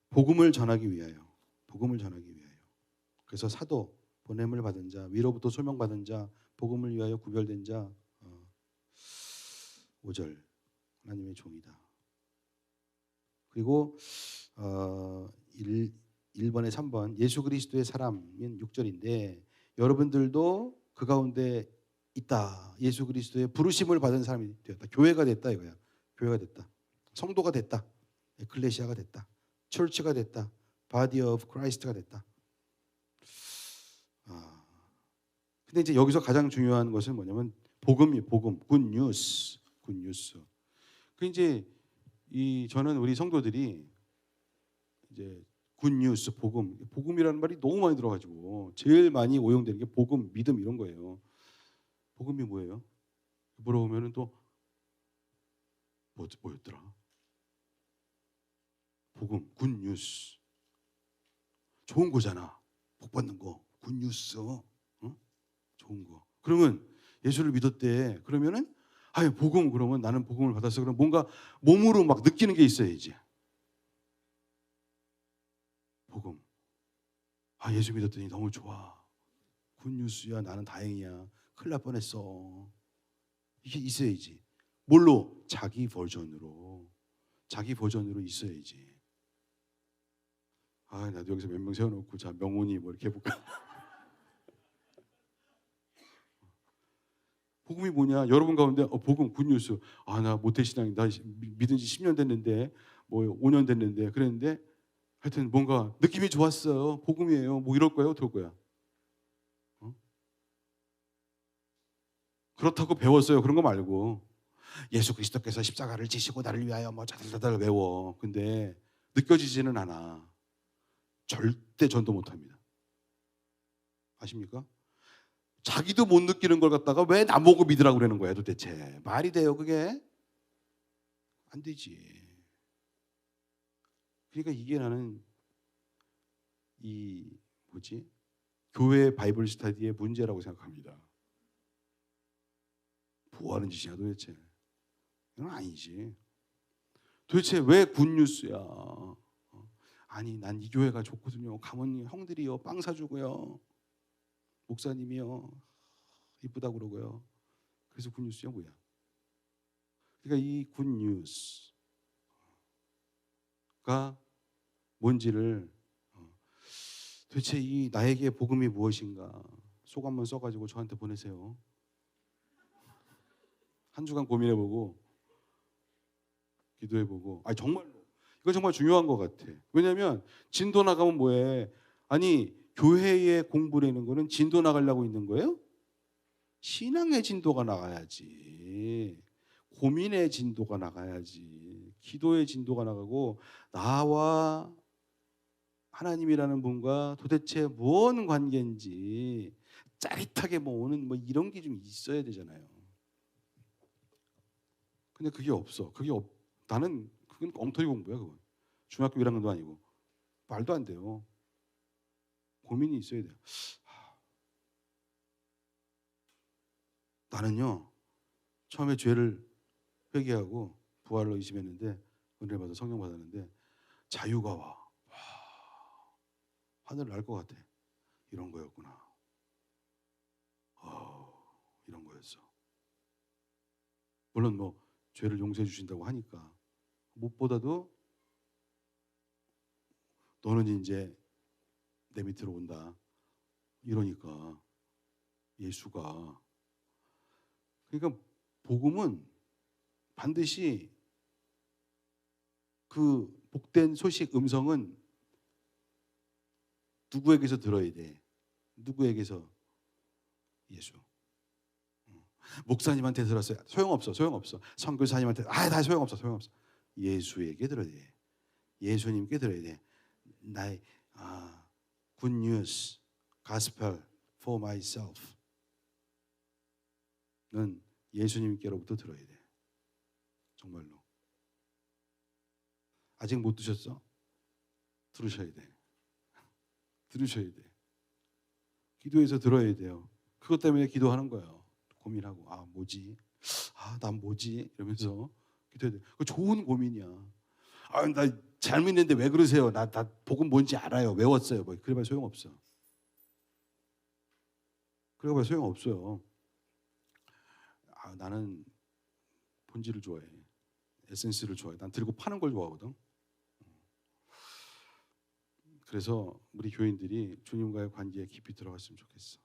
복음을 전하기 위하여. 복음을 전하기 위하여. 그래서 사도, 보냄을 받은 자, 위로부터 소명받은 자, 복음을 위하여 구별된 자. 5절 하나님의 종이다. 그리고 1번에 3번 예수 그리스도의 사람인 6절인데 여러분들도 그 가운데 있다. 예수 그리스도의 부르심을 받은 사람이 되었다. 교회가 됐다 이거야. 교회가 됐다. 성도가 됐다. 에클레시아가 됐다. 철치가 됐다. 바디 오브 크라이스트가 됐다. 근데 이제 여기서 가장 중요한 것은 뭐냐면 복음이 복음, 굿뉴스. 그 이제 저는 우리 성도들이 이제 굿뉴스, 복음이라는 말이 너무 많이 들어가지고 제일 많이 오용되는 게 복음, 믿음 이런 거예요. 복음이 뭐예요? 물어보면은 또 뭐였더라? 복음, 굿뉴스. 좋은 거잖아. 복 받는 거, 굿뉴스. 좋은 거. 그러면 예수를 믿었대. 그러면은 복음 그러면 나는 복음을 받았어. 그럼 뭔가 몸으로 막 느끼는 게 있어야지. 복음. 예수 믿었더니 너무 좋아. 굿뉴스야. 나는 다행이야. 큰일 날 뻔했어. 이게 있어야지. 뭘로? 자기 버전으로 있어야지. 나도 여기서 몇 명 세워놓고 자 명훈이 뭐 이렇게 해볼까? 복음이 뭐냐? 여러분 가운데 복음 굿뉴스. 나 모태신앙 나 믿은 지 10년 됐는데 뭐 5년 됐는데 그랬는데 하여튼 뭔가 느낌이 좋았어요. 복음이에요. 뭐 이럴 거야? 어떨 거야? 그렇다고 배웠어요. 그런 거 말고 예수 그리스도께서 십자가를 지시고 나를 위하여 뭐 자달자달 외워. 근데 느껴지지는 않아. 절대 전도 못합니다. 아십니까? 자기도 못 느끼는 걸 갖다가 왜 나보고 믿으라고 그러는 거야 도대체. 말이 돼요 그게? 안 되지. 그러니까 이게 나는 교회 바이블 스터디의 문제라고 생각합니다. 뭐 하는 짓이야 도대체. 이건 아니지. 도대체 왜 굿뉴스야? 아니 난 이 교회가 좋거든요. 가문 형들이요 빵 사주고요. 목사님이요 이쁘다고 그러고요. 그래서 굿뉴스야 뭐야? 그러니까 이 굿뉴스가 뭔지를 도대체 이 나에게 복음이 무엇인가 속 한번 써가지고 저한테 보내세요. 한 주간 고민해보고 기도해보고. 정말로 이거 정말 중요한 것 같아. 왜냐하면 진도 나가면 뭐해? 아니 교회에 공부라는 거는 진도 나가려고 있는 거예요? 신앙의 진도가 나가야지. 고민의 진도가 나가야지. 기도의 진도가 나가고 나와 하나님이라는 분과 도대체 무슨 관계인지 짜릿하게 오는 이런 게 좀 있어야 되잖아요. 근데 그게 없어. 나는 그건 엉터리 공부야 그건. 중학교 1학년도 아니고 말도 안 돼요. 고민이 있어야 돼요. 나는요 처음에 죄를 회개하고 부활로 의심했는데 은혜 받아 성령 받았는데 자유가 와. 하늘 날 것 같아. 이런 거였구나. 이런 거였어. 물론 죄를 용서해 주신다고 하니까 무엇보다도 너는 이제 내 밑으로 온다. 이러니까 예수가 그러니까 복음은 반드시 그 복된 소식 음성은 누구에게서 들어야 돼? 누구에게서? 예수. 목사님한테 들었어요. 소용없어. 선교사님한테 다 소용없어. 예수에게 들어야 돼. 예수님께 들어야 돼. 나의 good news, gospel for myself 는 예수님께로부터 들어야 돼. 정말로. 아직 못 드셨어? 들으셔야 돼. 들으셔야 돼. 기도해서 들어야 돼요. 그것 때문에 기도하는 거예요. 고민하고 뭐지? 난 뭐지? 이러면서 기도해야 돼. 그 좋은 고민이야. 나 잘못했는데 왜 그러세요? 나 복음 뭔지 알아요. 외웠어요. 뭐 그래봐야 소용없어. 그래봐야 소용없어요. 나는 본질을 좋아해. 에센스를 좋아해. 난 들고 파는 걸 좋아하거든. 그래서 우리 교인들이 주님과의 관계에 깊이 들어갔으면 좋겠어.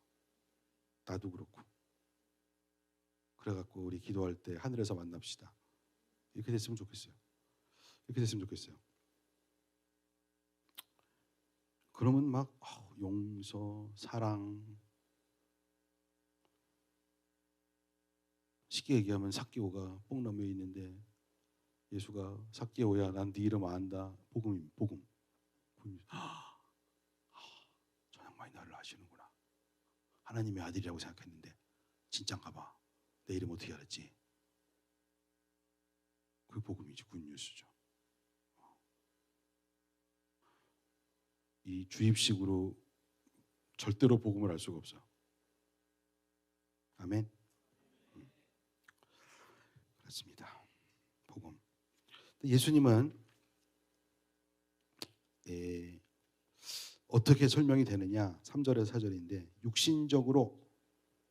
나도 그렇고. 그래갖고 우리 기도할 때 하늘에서 만납시다. 이렇게 됐으면 좋겠어요. 이렇게 됐으면 좋겠어요. 그러면 막 용서, 사랑, 쉽게 얘기하면 삭개오가 뽕나무에 있는데 예수가 삭개오야, 난 네 이름 안다. 복음. 저양반이 나를 아시는구나. 하나님의 아들이라고 생각했는데 진짠가 봐. 내 이름 어떻게 알았지? 그게 복음이지, 굿뉴스죠. 이 주입식으로 절대로 복음을 알 수가 없어. 아멘. 그렇습니다. 복음. 예수님은 어떻게 설명이 되느냐? 3절에서 4절인데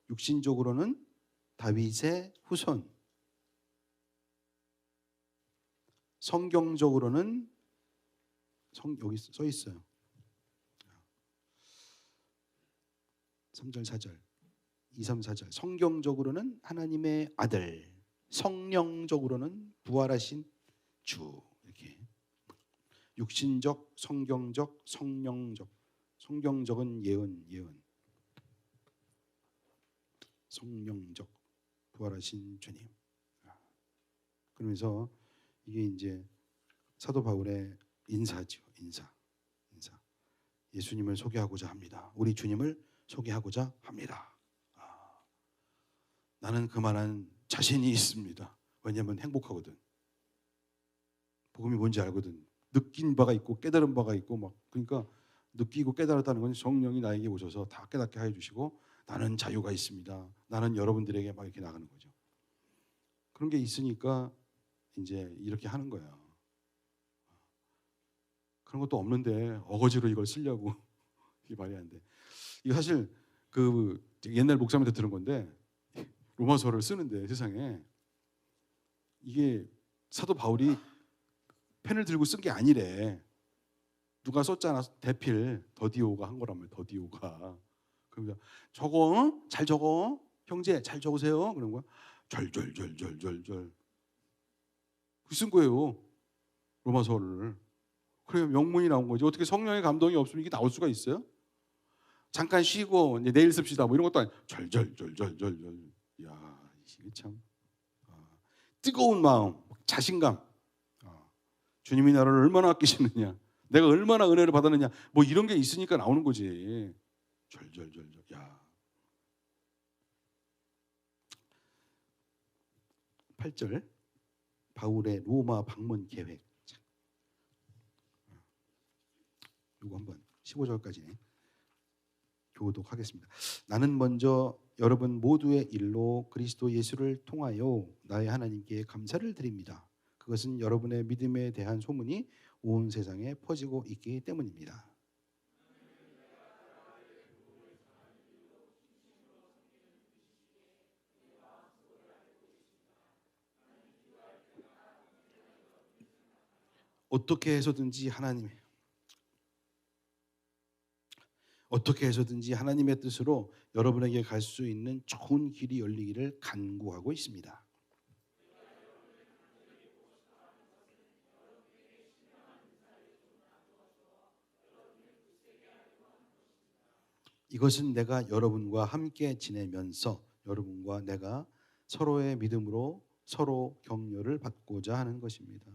육신적으로는 다윗의 후손, 성경적으로는 여기 써 있어요. 3절, 4절, 2, 3, 4절. 성경적으로는 하나님의 아들, 성령적으로는 부활하신 주. 이렇게 육신적, 성경적, 성령적. 성경적은 예언. 성령적, 부활하신 주님. 그러면서 이게 이제 사도 바울의 인사죠. 인사. 예수님을 소개하고자 합니다. 우리 주님을 소개하고자 합니다. 나는 그만한 자신이 있습니다. 왜냐하면 행복하거든. 복음이 뭔지 알거든. 느낀 바가 있고 깨달은 바가 있고 막 그러니까 느끼고 깨달았다는 건 성령이 나에게 오셔서 다 깨닫게 해 주시고 나는 자유가 있습니다. 나는 여러분들에게 막 이렇게 나가는 거죠. 그런 게 있으니까 이제 이렇게 하는 거야. 그런 것도 없는데 어거지로 이걸 쓰려고 이게 말이 안 돼. 이거 사실 그 옛날 목사님한테 들은 건데 로마서를 쓰는데 세상에 이게 사도 바울이 펜을 들고 쓴 게 아니래. 누가 썼잖아. 대필 더디오가 한 거라며. 더디오가. 그러면서 적어. 잘 적어. 형제 잘 적으세요. 그런 거야. 절절절절절절. 쓴 거예요. 로마서를. 그래 명문이 나온 거지. 어떻게 성령의 감동이 없으면 이게 나올 수가 있어요? 잠깐 쉬고 이제 내일 씁시다. 뭐 이런 것도 아니고 절절절절절절. 야, 이게 참 뜨거운 마음, 자신감. 주님이 나를 얼마나 아끼시느냐, 내가 얼마나 은혜를 받았느냐, 뭐 이런 게 있으니까 나오는 거지. 절절절절. 야. 8절 바울의 로마 방문 계획. 이거 한번 15절까지 교독하겠습니다. 나는 먼저 여러분 모두의 일로 그리스도 예수를 통하여 나의 하나님께 감사를 드립니다. 그것은 여러분의 믿음에 대한 소문이 온 세상에 퍼지고 있기 때문입니다. 어떻게 해서든지 하나님의 뜻으로 여러분에게 갈 수 있는 좋은 길이 열리기를 간구하고 있습니다. 이것은 내가 여러분과 함께 지내면서 여러분과 내가 서로의 믿음으로 서로 격려를 받고자 하는 것입니다.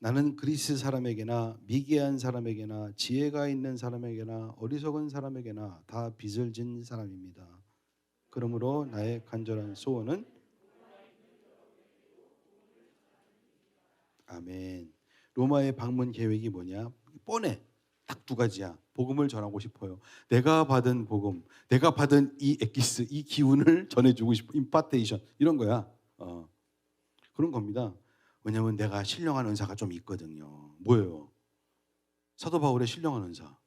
나는 그리스 사람에게나 미개한 사람에게나 지혜가 있는 사람에게나 어리석은 사람에게나 다 빚을 진 사람입니다. 그러므로 나의 간절한 소원은 아멘. 로마의 방문 계획이 뭐냐? 뻔해. 딱 두 가지야. 복음을 전하고 싶어요. 내가 받은 복음, 내가 받은 이 엑기스, 이 기운을 전해주고 싶어. 임파테이션 이런 거야. 그런 겁니다. 왜냐하면 내가 신령한 은사가 좀 있거든요. 뭐예요? 사도 바울의 신령한 은사.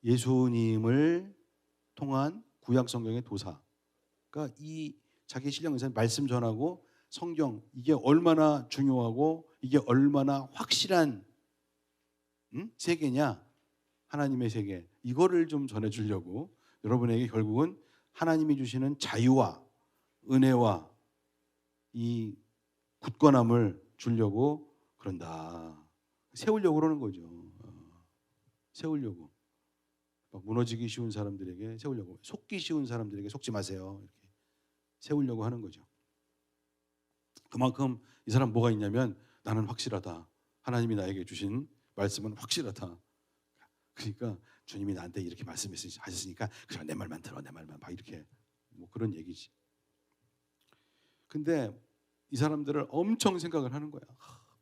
예수님을 통한 구약 성경의 도사. 그러니까 이 자기 신령 은사는 말씀 전하고 성경 이게 얼마나 중요하고 이게 얼마나 확실한 세계냐? 하나님의 세계. 이거를 좀 전해주려고 여러분에게 결국은 하나님이 주시는 자유와 은혜와 이 굳건함을 주려고 그런다. 세우려고 그러는 거죠. 세우려고. 막 무너지기 쉬운 사람들에게 세우려고. 속기 쉬운 사람들에게 속지 마세요. 이렇게 세우려고 하는 거죠. 그만큼 이 사람 뭐가 있냐면 나는 확실하다. 하나님이 나에게 주신 말씀은 확실하다. 그러니까 주님이 나한테 이렇게 말씀하셨으니까 그래 내 말만 들어 내 말만 봐 이렇게 뭐 그런 얘기지. 근데 이 사람들을 엄청 생각을 하는 거야.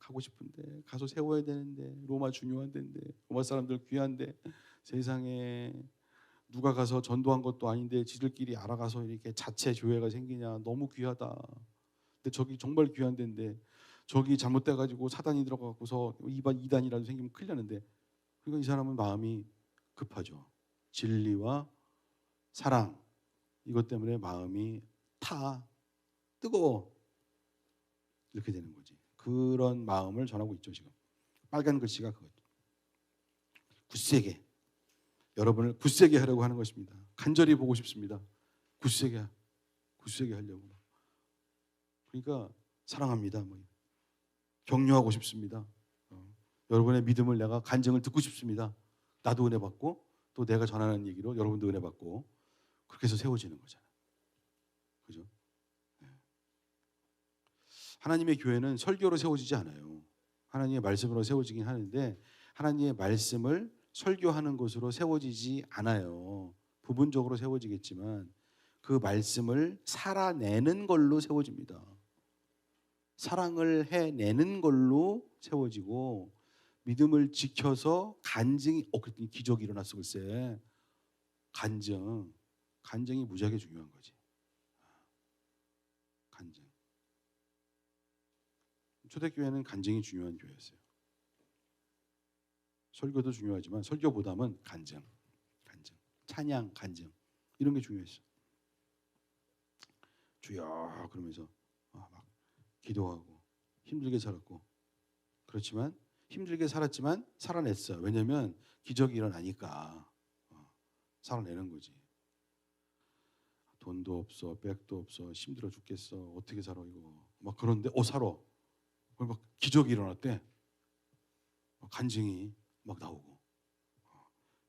가고 싶은데 가서 세워야 되는데 로마 중요한 데인데 로마 사람들 귀한데 세상에 누가 가서 전도한 것도 아닌데 지들끼리 알아가서 이렇게 자체 교회가 생기냐 너무 귀하다. 근데 저기 정말 귀한 데인데 저기 잘못돼가지고 사단이 들어가고서 이단이라도 생기면 큰일 나는데 그러니까 이 사람은 마음이 급하죠. 진리와 사랑 이것 때문에 마음이 뜨거워 이렇게 되는 거지. 그런 마음을 전하고 있죠 지금. 빨간 글씨가 그거죠. 굳세게 여러분을 굳세게 하려고 하는 것입니다. 간절히 보고 싶습니다. 굳세게 하려고. 그러니까 사랑합니다. 뭐 격려하고 싶습니다. 여러분의 믿음을 내가 간증을 듣고 싶습니다. 나도 은혜 받고 또 내가 전하는 얘기로 여러분도 은혜 받고 그렇게 해서 세워지는 거잖아요. 그죠? 하나님의 교회는 설교로 세워지지 않아요. 하나님의 말씀으로 세워지긴 하는데 하나님의 말씀을 설교하는 것으로 세워지지 않아요. 부분적으로 세워지겠지만 그 말씀을 살아내는 걸로 세워집니다. 사랑을 해내는 걸로 세워지고 믿음을 지켜서 간증이 그랬더니 기적이 일어났어 글쎄. 간증이 무지하게 중요한 거지. 간증. 초대교회는 간증이 중요한 교회였어요. 설교도 중요하지만 설교보다는 간증, 찬양, 간증 이런 게 중요했어. 주여 그러면서 막 기도하고 힘들게 살았고 그렇지만 힘들게 살았지만 살아냈어요. 왜냐하면 기적이 일어나니까 살아내는 거지. 돈도 없어, 백도 없어, 힘들어 죽겠어, 어떻게 살아 이거 막 그런데 살아. 막 기적이 일어났대. 간증이 막 나오고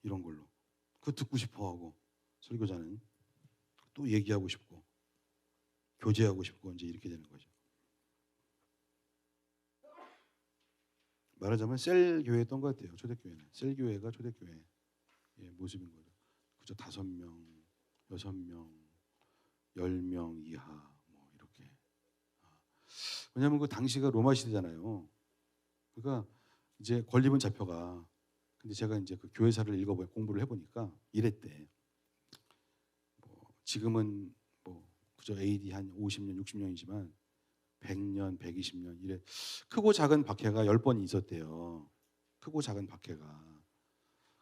이런 걸로 그거 듣고 싶어하고 설교자는 또 얘기하고 싶고 교제하고 싶고 이제 이렇게 되는 거죠. 말하자면 셀 교회였던 것 같아요. 초대교회는 셀 교회가 초대교회의 모습인 거죠. 그저 5명, 6명, 10명 이하 뭐 이렇게. 왜냐하면 그 당시가 로마 시대잖아요. 그러니까 이제 권리은 잡혀가. 근데 제가 이제 그 교회사를 공부를 해보니까 이랬대. 뭐 지금은 뭐 그저 AD 한 50년, 60년이지만 100년, 120년 이래 크고 작은 박해가 10번 있었대요. 크고 작은 박해가.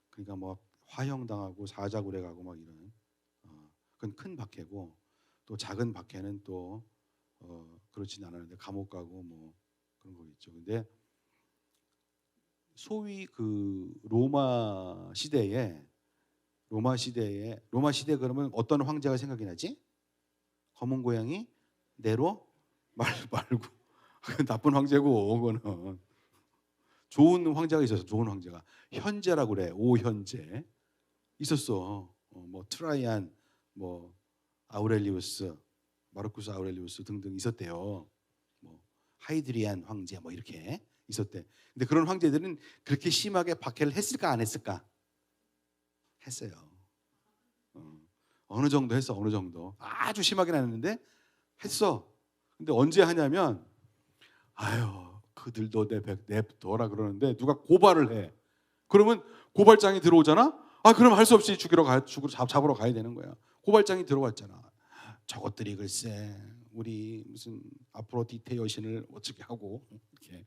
그러니까 뭐 화형당하고 사자굴에 가고 막 이런 그건 큰 박해고 또 작은 박해는 또 그렇진 않았는데 감옥 가고 뭐 그런 거겠죠. 근데 소위 그 로마 시대 그러면 어떤 황제가 생각이 나지? 검은 고양이 네로 말고 나쁜 황제고 그거는 좋은 황제가 있었어. 좋은 황제가 현제라고 그래. 오현제 있었어. 뭐 트라이안 뭐 아우렐리우스 마르쿠스 아우렐리우스 등등 있었대요. 뭐 하이드리안 황제 뭐 이렇게 있었대. 근데 그런 황제들은 그렇게 심하게 박해를 했을까 안 했을까? 했어요. 어느 정도 했어. 어느 정도. 아주 심하게는 안 했는데 했어. 근데 언제 하냐면 아유 그들도 냅둬라 그러는데 누가 고발을 해. 그러면 고발장이 들어오잖아. 아 그럼 할 수 없이 잡으러 가야 되는 거야. 고발장이 들어왔잖아. 저것들이 글쎄 우리 무슨 아프로디테 여신을 어떻게 하고 이렇게.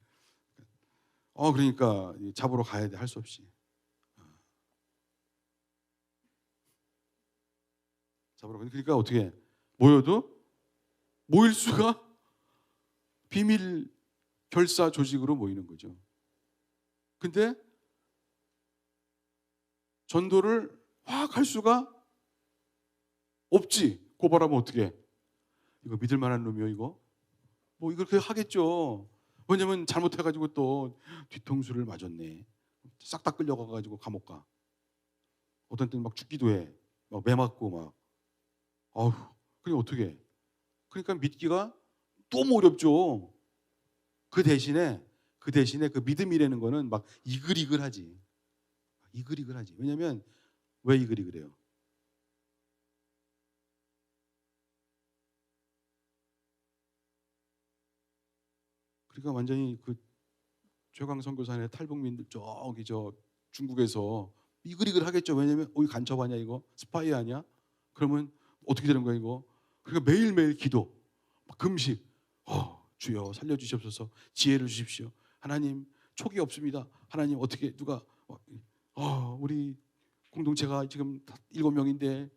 그러니까 잡으러 가야 돼. 할 수 없이. 잡으러 그러니까 어떻게 모여도 모일 수가 비밀 결사 조직으로 모이는 거죠. 근데 전도를 확 할 수가 없지. 고발하면 어떻게? 이거 믿을 만한 놈이요, 이거? 뭐 이걸 그렇게 하겠죠. 왜냐면 잘못해가지고 또 뒤통수를 맞았네. 싹 다 끌려가가지고 감옥 가. 어떤 때는 막 죽기도 해. 막 매 맞고 막. 아우, 그게 어떻게 해? 그러니까 믿기가 너무 어렵죠. 그 대신에 그 믿음이라는 거는 막 이글이글하지. 이글이글하지. 왜냐면 왜 이글이글해요? 그러니까 완전히 그 최강 선교사의 탈북민들 저기 저 중국에서 이글이글 하겠죠. 왜냐면 간첩하냐 이거 스파이 아니야? 그러면 어떻게 되는 거야 이거? 그러니까 매일매일 기도, 금식. 주여 살려주시옵소서. 지혜를 주십시오. 하나님 촉이 없습니다. 하나님 어떻게 누가 우리 공동체가 지금 7명인데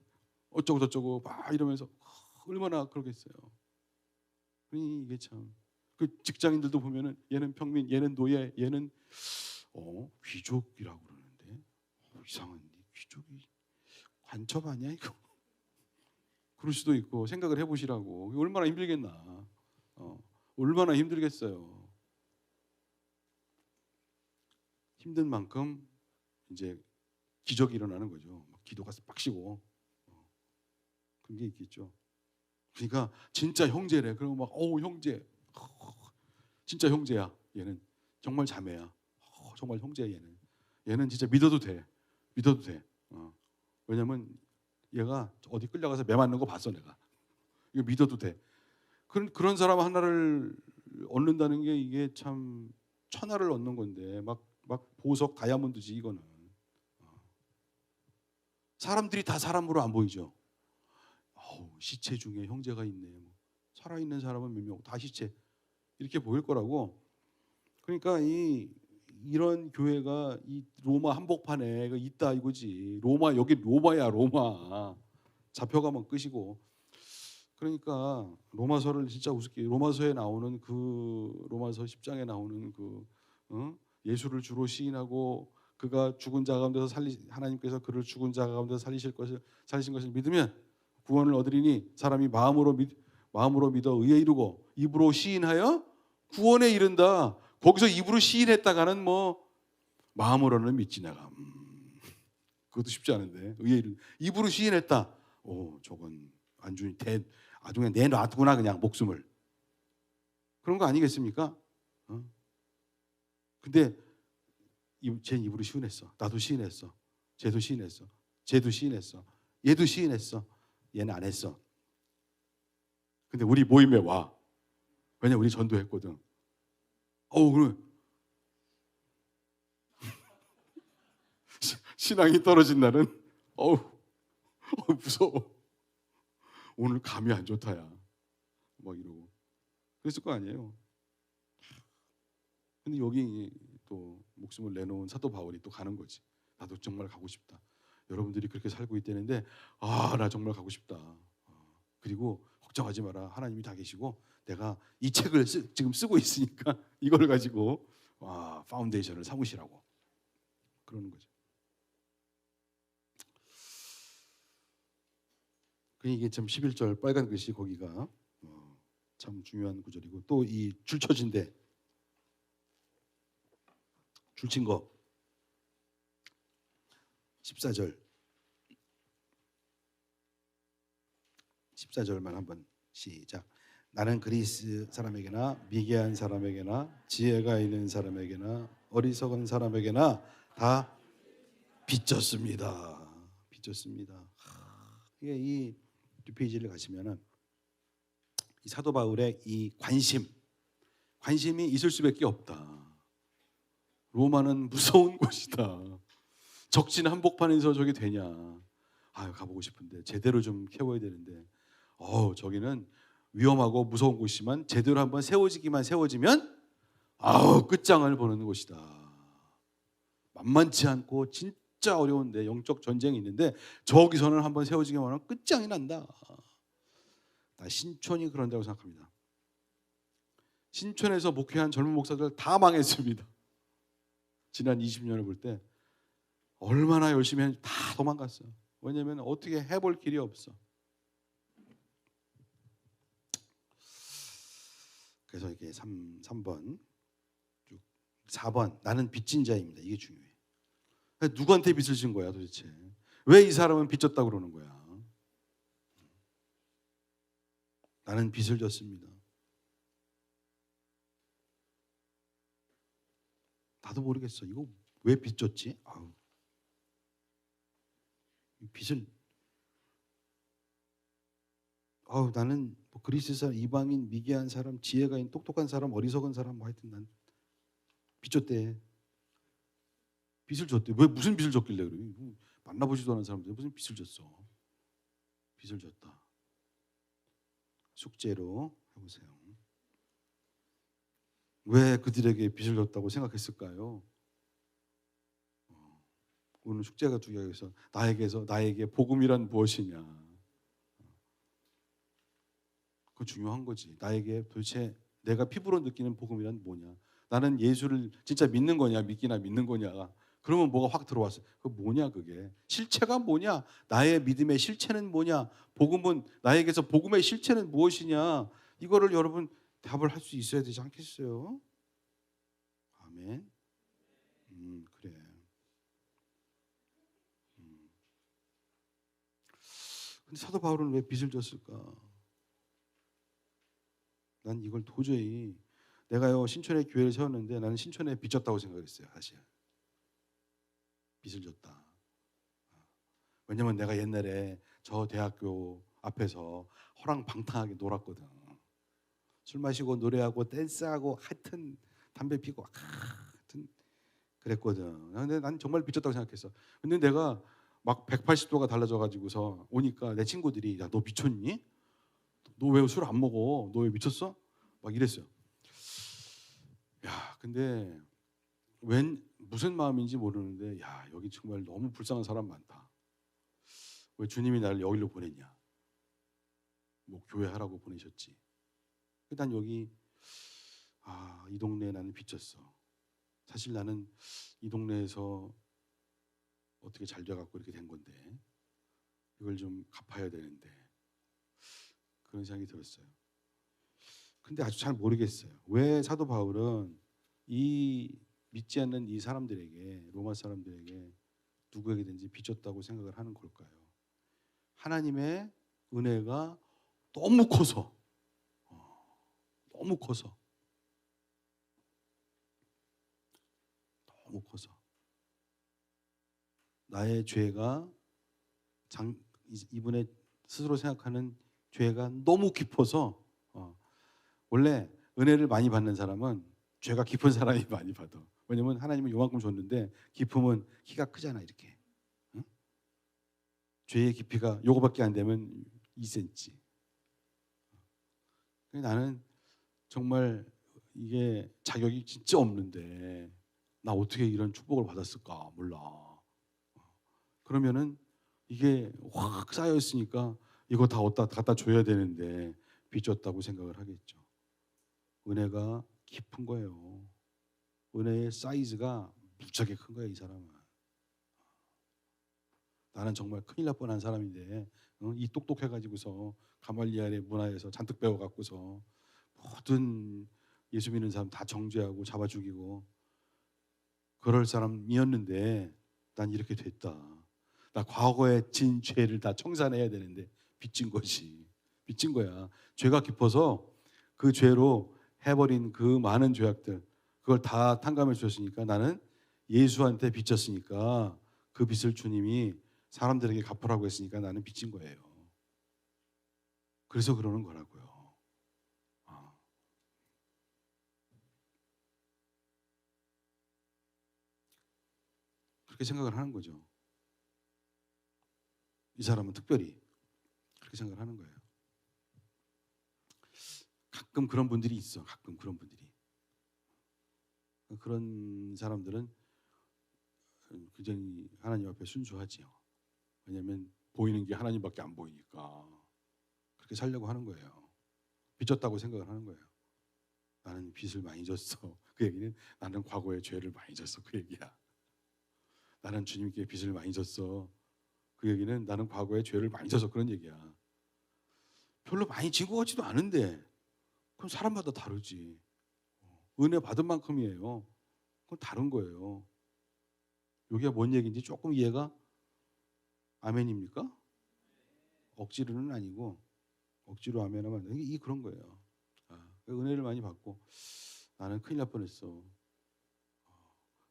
어쩌고 저쩌고 막 이러면서 얼마나 그러겠어요. 이게 참 그 직장인들도 보면은 얘는 평민, 얘는 노예, 얘는 귀족이라고 그러는데 이상한데 귀족이 간첩 아니야 이거? 그럴 수도 있고 생각을 해보시라고. 얼마나 힘들겠나. 얼마나 힘들겠어요. 힘든 만큼 이제 기적이 일어나는 거죠. 기도가 빡시고 그런 게 있겠죠. 그러니까 진짜 형제래. 그러면 막 형제, 진짜 형제야. 얘는 정말 자매야. 정말 형제야 얘는. 얘는 진짜 믿어도 돼. 믿어도 돼. 왜냐면 얘가 어디 끌려가서 매 맞는 거 봤어 내가. 이거 믿어도 돼. 그런 사람 하나를 얻는다는 게 이게 참 천하를 얻는 건데 막 보석 다이아몬드지 이거는. 사람들이 다 사람으로 안 보이죠. 시체 중에 형제가 있네. 살아있는 사람은 몇 명, 다 시체. 이렇게 보일 거라고. 그러니까 이런 교회가 이 로마 한복판에 있다 이거지. 여기 로마야 로마. 잡혀가면 끝이고. 그러니까 로마서를 진짜 우습게 로마서에 나오는 로마서 10장에 나오는 예수를 주로 시인하고 그가 죽은 자 가운데서 하나님께서 그를 죽은 자 가운데서 살리신 것을 믿으면 구원을 얻으리니 사람이 마음으로 믿어 의에 이르고 입으로 시인하여 구원에 이른다. 거기서 입으로 시인했다가는 마음으로는 믿지 내가. 그것도 쉽지 않은데 의에 이른 입으로 시인했다. 저건 안주니 아주 그냥 내놔두구나 그냥 목숨을. 그런 거 아니겠습니까? 근데 쟤 입으로 시인했어. 나도 시인했어. 쟤도 시인했어. 쟤도 시인했어. 얘도 시인했어. 얘는 안 했어. 근데 우리 모임에 와. 왜냐 우리 전도했거든. 그래. 신앙이 떨어진 날은 무서워. 오늘 감이 안 좋다야. 막 이러고. 그랬을 거 아니에요. 근데 여기 또 목숨을 내놓은 사도 바울이 또 가는 거지. 나도 정말 가고 싶다. 여러분들이 그렇게 살고 있다는데 나 정말 가고 싶다. 그리고 걱정하지 마라. 하나님이 다 계시고 내가 이 책을 지금 쓰고 있으니까 이걸 가지고 파운데이션을 삼으시라고 그러는 거죠. 이게 참 11절 빨간 글씨 거기가 참 중요한 구절이고 또 이 줄쳐진데 줄친 거 14절만 한번 시작. 나는 그리스 사람에게나 미개한 사람에게나 지혜가 있는 사람에게나 어리석은 사람에게나 다 빚졌습니다. 빚졌습니다. 이게 이 뒷페이지를 가시면은 이 사도 바울의 이 관심이 있을 수밖에 없다. 로마는 무서운 곳이다. 적진 한복판에서 저게 되냐. 아유, 가보고 싶은데 제대로 좀 캐워야 되는데. 저기는 위험하고 무서운 곳이지만 제대로 한번 세워지면 끝장을 보는 곳이다. 만만치 않고 진짜 어려운데 영적 전쟁이 있는데 저기서는 한번 세워지기만 하면 끝장이 난다. 나 신촌이 그런다고 생각합니다. 신촌에서 목회한 젊은 목사들 다 망했습니다. 지난 20년을 볼 때 얼마나 열심히 했는지 다 도망갔어요. 왜냐하면 어떻게 해볼 길이 없어. 그래서 이게 3번, 4번 나는 빚진 자입니다. 이게 중요해. 누구한테 빚을 진 거야 도대체? 왜 이 사람은 빚졌다고 그러는 거야? 나는 빚을 졌습니다. 나도 모르겠어. 이거 왜 빚졌지? 빚을 나는 뭐 그리스 사람, 이방인, 미개한 사람, 지혜가 있는 똑똑한 사람, 어리석은 사람 뭐 하여튼 난 빚졌대. 빚을 졌대. 왜 무슨 빚을 졌길래 그래? 만나보지도 않은 사람들 무슨 빚을 졌어? 빚을 졌다. 숙제로 해보세요. 왜 그들에게 빚을 졌다고 생각했을까요? 오늘 숙제가 두 개가 있어. 나에게 복음이란 무엇이냐? 그거 중요한 거지. 나에게 도대체 내가 피부로 느끼는 복음이란 뭐냐? 나는 예수를 진짜 믿는 거냐, 믿기나 믿는 거냐? 그러면 뭐가 확 들어왔어. 그 뭐냐 그게? 실체가 뭐냐? 나의 믿음의 실체는 뭐냐? 복음은 나에게서 복음의 실체는 무엇이냐? 이거를 여러분 답을 할 수 있어야 되지 않겠어요? 아멘. 그래. 근데 사도 바울은 왜 빚을 졌을까? 난 이걸 도저히 내가요 신촌에 교회를 세웠는데 나는 신촌에 빚졌다고 생각했어요. 사실 빚을 졌다. 왜냐면 내가 옛날에 저 대학교 앞에서 허랑방탕하게 놀았거든. 술 마시고 노래하고 댄스하고 하여튼 담배 피고 하여튼 그랬거든. 근데 난 정말 빚졌다고 생각했어. 근데 내가 막 180도가 달라져 가지고서 오니까 내 친구들이 야 너 미쳤니? 너 왜 술 안 먹어? 너 왜 미쳤어? 막 이랬어요. 야, 근데 무슨 마음인지 모르는데 야, 여기 정말 너무 불쌍한 사람 많다. 왜 주님이 나를 여기로 보냈냐? 뭐 교회 하라고 보내셨지. 난 여기 이 동네에 나는 빚졌어. 사실 나는 이 동네에서 어떻게 잘 돼갖고 이렇게 된 건데 이걸 좀 갚아야 되는데 그런 생각이 들었어요. 근데 아주 잘 모르겠어요. 왜 사도 바울은 이 믿지 않는 이 사람들에게 로마 사람들에게 누구에게든지 빚졌다고 생각을 하는 걸까요? 하나님의 은혜가 너무 커서 너무 커서 나의 죄가 이분의 스스로 생각하는 죄가 너무 깊어서 원래 은혜를 많이 받는 사람은 죄가 깊은 사람이 많이 받아. 왜냐면 하나님은 요만큼 줬는데 깊음은 키가 크잖아 이렇게. 응? 죄의 깊이가 요거밖에 안 되면 2cm. 나는 정말 이게 자격이 진짜 없는데 나 어떻게 이런 축복을 받았을까 몰라. 그러면은 이게 확 쌓여 있으니까 이거 다 갖다 줘야 되는데 빚졌다고 생각을 하겠죠. 은혜가 깊은 거예요. 은혜의 사이즈가 무지하게 큰 거예요. 이 사람은. 나는 정말 큰일 날 뻔한 사람인데 이 똑똑해가지고서 가말리엘의 문화에서 잔뜩 배워갖고서 모든 예수 믿는 사람 다 정죄하고 잡아 죽이고 그럴 사람이었는데 난 이렇게 됐다. 나 과거에 진 죄를 다 청산해야 되는데 빚진 거지. 빚진 거야. 죄가 깊어서 그 죄로 해버린 그 많은 죄악들 그걸 다 탕감해 주셨으니까 나는 예수한테 빚졌으니까 그 빚을 주님이 사람들에게 갚으라고 했으니까 나는 빚진 거예요. 그래서 그러는 거라고요. 그렇게 생각을 하는 거죠. 이 사람은 특별히 그렇게 생각을 하는 거예요. 가끔 그런 분들이 있어. 가끔 그런 분들이. 그런 사람들은 굉장히 하나님 앞에 순수하지요. 왜냐하면 보이는 게 하나님밖에 안 보이니까 그렇게 살려고 하는 거예요. 빚졌다고 생각을 하는 거예요. 나는 빚을 많이 졌어. 그 얘기는 나는 과거에 죄를 많이 졌어. 그 얘기야. 나는 주님께 빚을 많이 졌어. 그 얘기는 나는 과거에 죄를 많이 져서 그런 얘기야. 별로 많이 진 것 같지도 않은데 그럼 사람마다 다르지. 은혜 받은 만큼이에요. 그건 다른 거예요. 여기가 뭔 얘기인지 조금 이해가 아멘입니까? 억지로는 아니고 억지로 아멘하면 이게 그런 거예요. 은혜를 많이 받고 나는 큰일 날 뻔했어.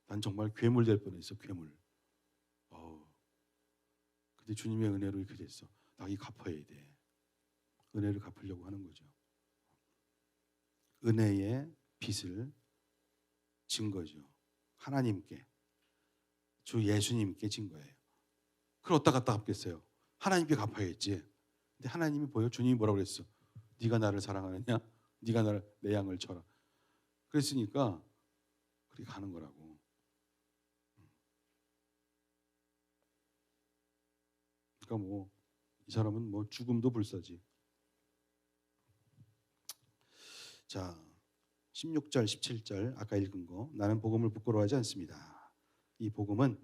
난 정말 괴물 될 뻔했어. 괴물. 근데 주님의 은혜로 이렇게 됐어. 나 이 갚아야 돼. 은혜를 갚으려고 하는 거죠. 은혜의 빚을 진 거죠. 하나님께, 주 예수님께 진 거예요. 그걸 어디다 갖다 갚겠어요? 하나님께 갚아야겠지. 근데 하나님이 보여 주님이 뭐라고 그랬어? 네가 나를 사랑하느냐? 네가 나를 내 양을 쳐라. 그랬으니까 그렇게 가는 거라고. 그러니까 뭐 이 사람은 뭐 죽음도 불사지. 자, 16절, 17절 아까 읽은 거. 나는 복음을 부끄러워하지 않습니다. 이 복음은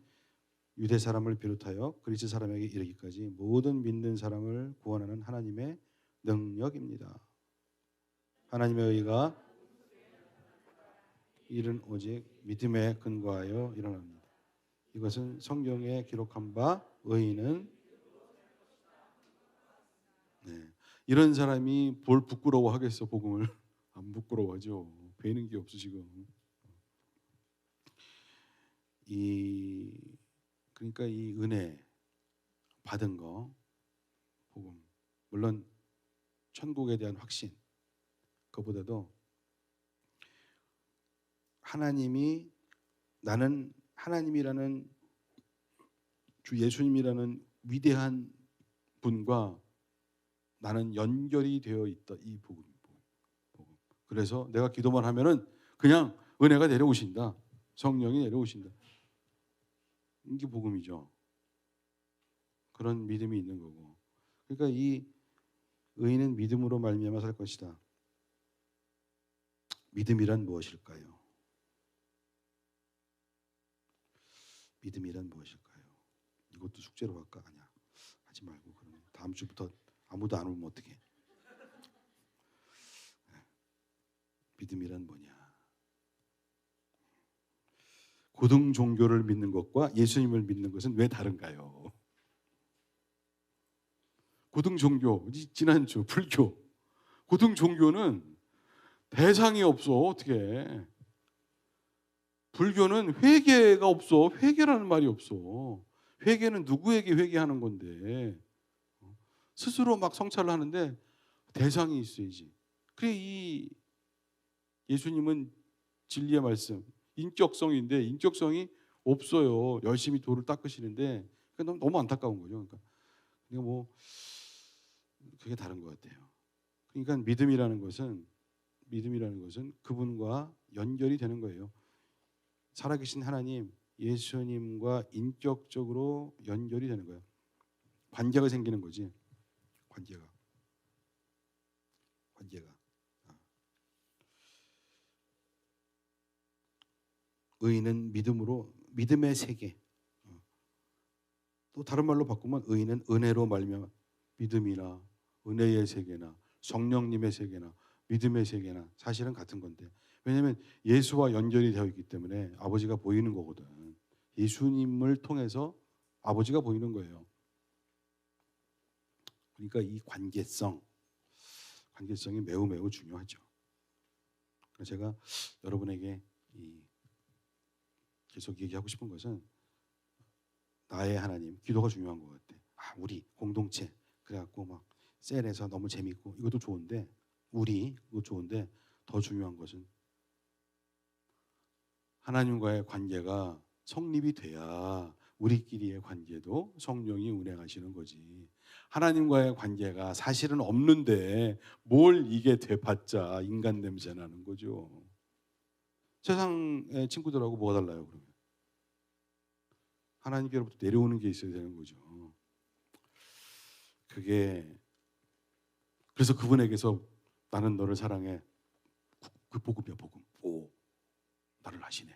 유대 사람을 비롯하여 그리스 사람에게 이르기까지 모든 믿는 사람을 구원하는 하나님의 능력입니다. 하나님의 의가 일은 오직 믿음에 근거하여 일어납니다. 이것은 성경에 기록한 바 의인은 이런 사람이 뭘 부끄러워하겠어. 복음을 안 부끄러워하죠. 배는 게 없어 지금. 그러니까 이 은혜 받은 거 복음 물론 천국에 대한 확신 그보다도 하나님이 나는 하나님이라는 주 예수님이라는 위대한 분과 나는 연결이 되어 있다. 이 복음. 그래서 내가 기도만 하면은 그냥 은혜가 내려오신다. 성령이 내려오신다. 이게 복음이죠. 그런 믿음이 있는 거고. 그러니까 이 의인은 믿음으로 말미암아 살 것이다. 믿음이란 무엇일까요? 믿음이란 무엇일까요? 이것도 숙제로 할까? 아니야. 하지 말고 그러면 다음 주부터 아무도 안 오면 어떡해? 믿음이란 뭐냐? 고등 종교를 믿는 것과 예수님을 믿는 것은 왜 다른가요? 고등 종교, 지난주 불교. 고등 종교는 대상이 없어. 어떻게? 불교는 회개가 없어. 회개라는 말이 없어. 회개는 누구에게 회개하는 건데? 스스로 막 성찰을 하는데 대상이 있어야지. 그래 이 예수님은 진리의 말씀, 인격성인데 인격성이 없어요. 열심히 돌을 닦으시는데 너무 안타까운 거죠. 그러니까 뭐 그게 다른 것 같아요. 그러니까 믿음이라는 것은 그분과 연결이 되는 거예요. 살아계신 하나님, 예수님과 인격적으로 연결이 되는 거예요. 관계가 생기는 거지. 관계가. 의인은 믿음으로 믿음의 세계. 또 다른 말로 바꾸면 의인은 은혜로 말미암아 믿음이나 은혜의 세계나 성령님의 세계나 믿음의 세계나 사실은 같은 건데 왜냐하면 예수와 연결이 되어 있기 때문에 아버지가 보이는 거거든. 예수님을 통해서 아버지가 보이는 거예요. 그러니까 이 관계성이 매우 매우 중요하죠. 제가 여러분에게 계속 얘기하고 싶은 것은 나의 하나님, 기도가 중요한 것 같아. 우리 공동체 그래갖고 막 셀에서 너무 재밌고 이것도 좋은데 이거 좋은데 더 중요한 것은 하나님과의 관계가 성립이 돼야 우리끼리의 관계도 성령이 운행하시는 거지. 하나님과의 관계가 사실은 없는데 뭘 이게 돼봤자 인간 냄새 나는 거죠. 세상의 친구들하고 뭐가 달라요, 그러면? 하나님께로부터 내려오는 게 있어야 되는 거죠. 그래서 그분에게서 나는 너를 사랑해. 그 복음이야, 복음. 오, 나를 아시네.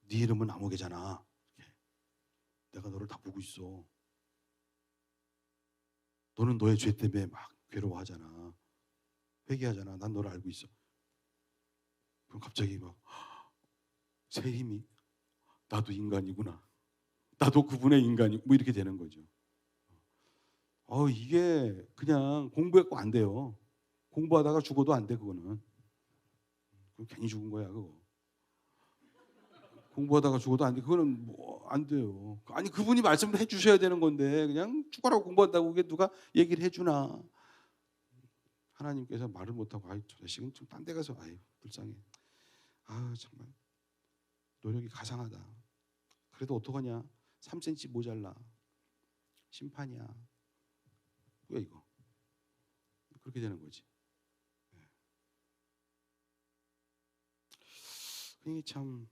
네 이름은 아무개잖아. 내가 너를 다 보고 있어. 너는 너의 죄 때문에 막 괴로워하잖아. 회개하잖아. 난 너를 알고 있어. 그럼 갑자기 막 새 힘이 나도 인간이구나. 나도 그분의 인간이 뭐 이렇게 되는 거죠. 이게 그냥 공부했고 안 돼요. 공부하다가 죽어도 안 돼, 그거는. 괜히 죽은 거야, 그거. 공부하다가 죽어도 안 돼. 그거는 뭐 안 돼요. 아니 그분이 말씀을 해주셔야 되는 건데 그냥 죽어라고 공부한다고 그게 누가 얘기를 해주나? 하나님께서 말을 못하고 저 자식은 좀 딴 데 가서 불쌍해. 정말 노력이 가상하다. 그래도 어떡하냐? 3cm 모자라. 심판이야. 왜 이거? 그렇게 되는 거지. 그게 참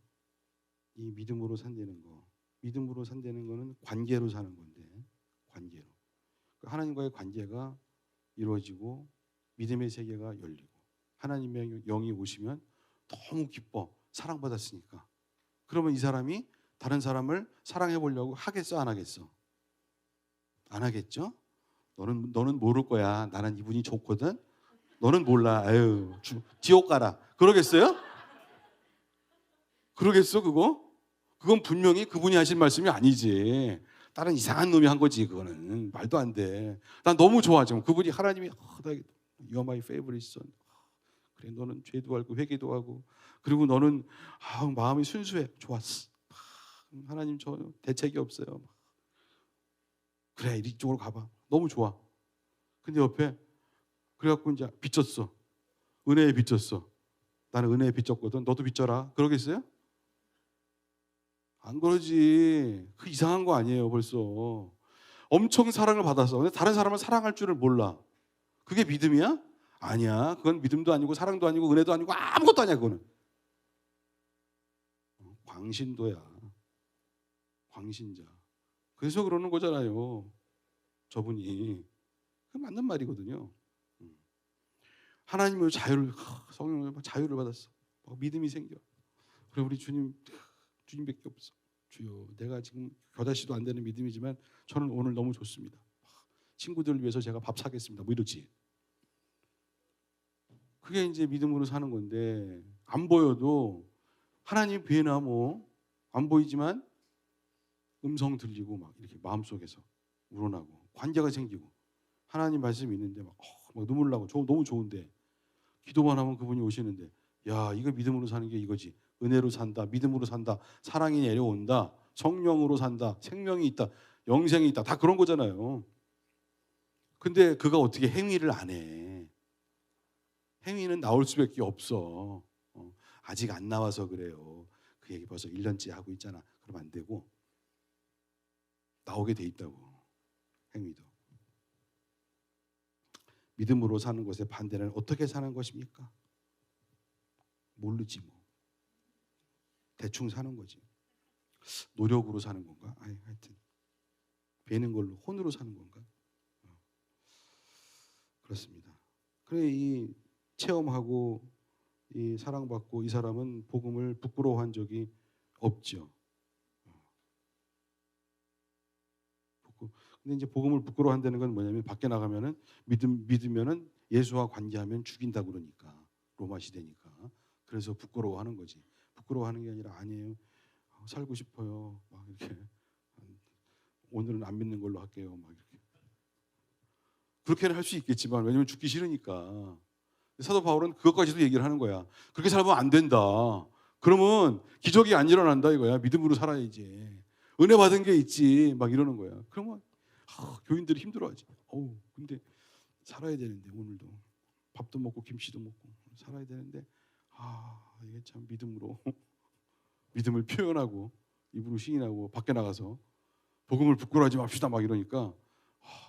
이 믿음으로 산다는 거. 믿음으로 산다는 거는 관계로 사는 건데 관계로. 하나님과의 관계가 이루어지고 믿음의 세계가 열리고 하나님의 영이 오시면 너무 기뻐. 사랑받았으니까. 그러면 이 사람이 다른 사람을 사랑해 보려고 하겠어, 안 하겠어? 안 하겠죠? 너는 모를 거야. 나는 이분이 좋거든. 너는 몰라. 지옥 가라. 그러겠어요? 그러겠어, 그거? 그건 분명히 그분이 하신 말씀이 아니지. 다른 이상한 놈이 한 거지, 그거는. 말도 안 돼. 난 너무 좋아, 지금. 그분이 하나님이 You're my favorite son. 그래, 너는 죄도 알고 회개도 하고 그리고 너는 마음이 순수해. 좋았어. 하나님 저 대책이 없어요. 그래, 이쪽으로 가봐. 너무 좋아. 근데 옆에 그래갖고 이제 빚졌어. 은혜에 빚졌어. 나는 은혜에 빚졌거든. 너도 빚져라. 그러겠어요? 안 그러지. 그 이상한 거 아니에요, 벌써. 엄청 사랑을 받았어. 근데 다른 사람을 사랑할 줄을 몰라. 그게 믿음이야? 아니야. 그건 믿음도 아니고 사랑도 아니고 은혜도 아니고 아무것도 아니야, 그거는. 광신도야. 광신자. 그래서 그러는 거잖아요. 저분이. 그 맞는 말이거든요. 하나님의 자유를, 성령을 자유를 받았어. 믿음이 생겨. 그래, 우리 주님밖에 없어. 주여, 내가 지금 겨다시도 안 되는 믿음이지만 저는 오늘 너무 좋습니다. 친구들을 위해서 제가 밥 사겠습니다. 뭐 이러지. 그게 이제 믿음으로 사는 건데 안 보여도 하나님 뵈나 뭐 안 보이지만 음성 들리고 막 이렇게 마음속에서 우러나고 관계가 생기고 하나님 말씀이 있는데 막 눈물 나고 너무 좋은데 기도만 하면 그분이 오시는데 야, 이거 믿음으로 사는 게 이거지. 은혜로 산다. 믿음으로 산다. 사랑이 내려온다. 성령으로 산다. 생명이 있다. 영생이 있다. 다 그런 거잖아요. 근데 그가 어떻게 행위를 안 해. 행위는 나올 수밖에 없어. 아직 안 나와서 그래요. 그 얘기 벌써 1년째 하고 있잖아. 그러면 안 되고 나오게 돼 있다고. 행위도. 믿음으로 사는 것의 반대는 어떻게 사는 것입니까? 모르지 뭐. 대충 사는 거지. 노력으로 사는 건가? 하여튼 베는 걸로 혼으로 사는 건가? 그렇습니다. 그래, 이 체험하고 이 사랑받고 이 사람은 복음을 부끄러워한 적이 없죠. 근데 이제 복음을 부끄러워한다는 건 뭐냐면 밖에 나가면은 믿으면은 예수와 관계하면 죽인다 그러니까 로마 시대니까 그래서 부끄러워하는 거지. 부끄러워하는 게 아니라 아니에요. 살고 싶어요. 막 이렇게 오늘은 안 믿는 걸로 할게요. 막 이렇게 그렇게는 할 수 있겠지만 왜냐면 죽기 싫으니까 사도 바울은 그것까지도 얘기를 하는 거야. 그렇게 살면 안 된다. 그러면 기적이 안 일어난다 이거야. 믿음으로 살아야지. 은혜 받은 게 있지. 막 이러는 거야. 그러면 교인들이 힘들어하지. 근데 살아야 되는데 오늘도 밥도 먹고 김치도 먹고 살아야 되는데 이게 참 믿음으로 믿음을 표현하고 입으로 시인하고 밖에 나가서 복음을 부끄러워하지 맙시다 막 이러니까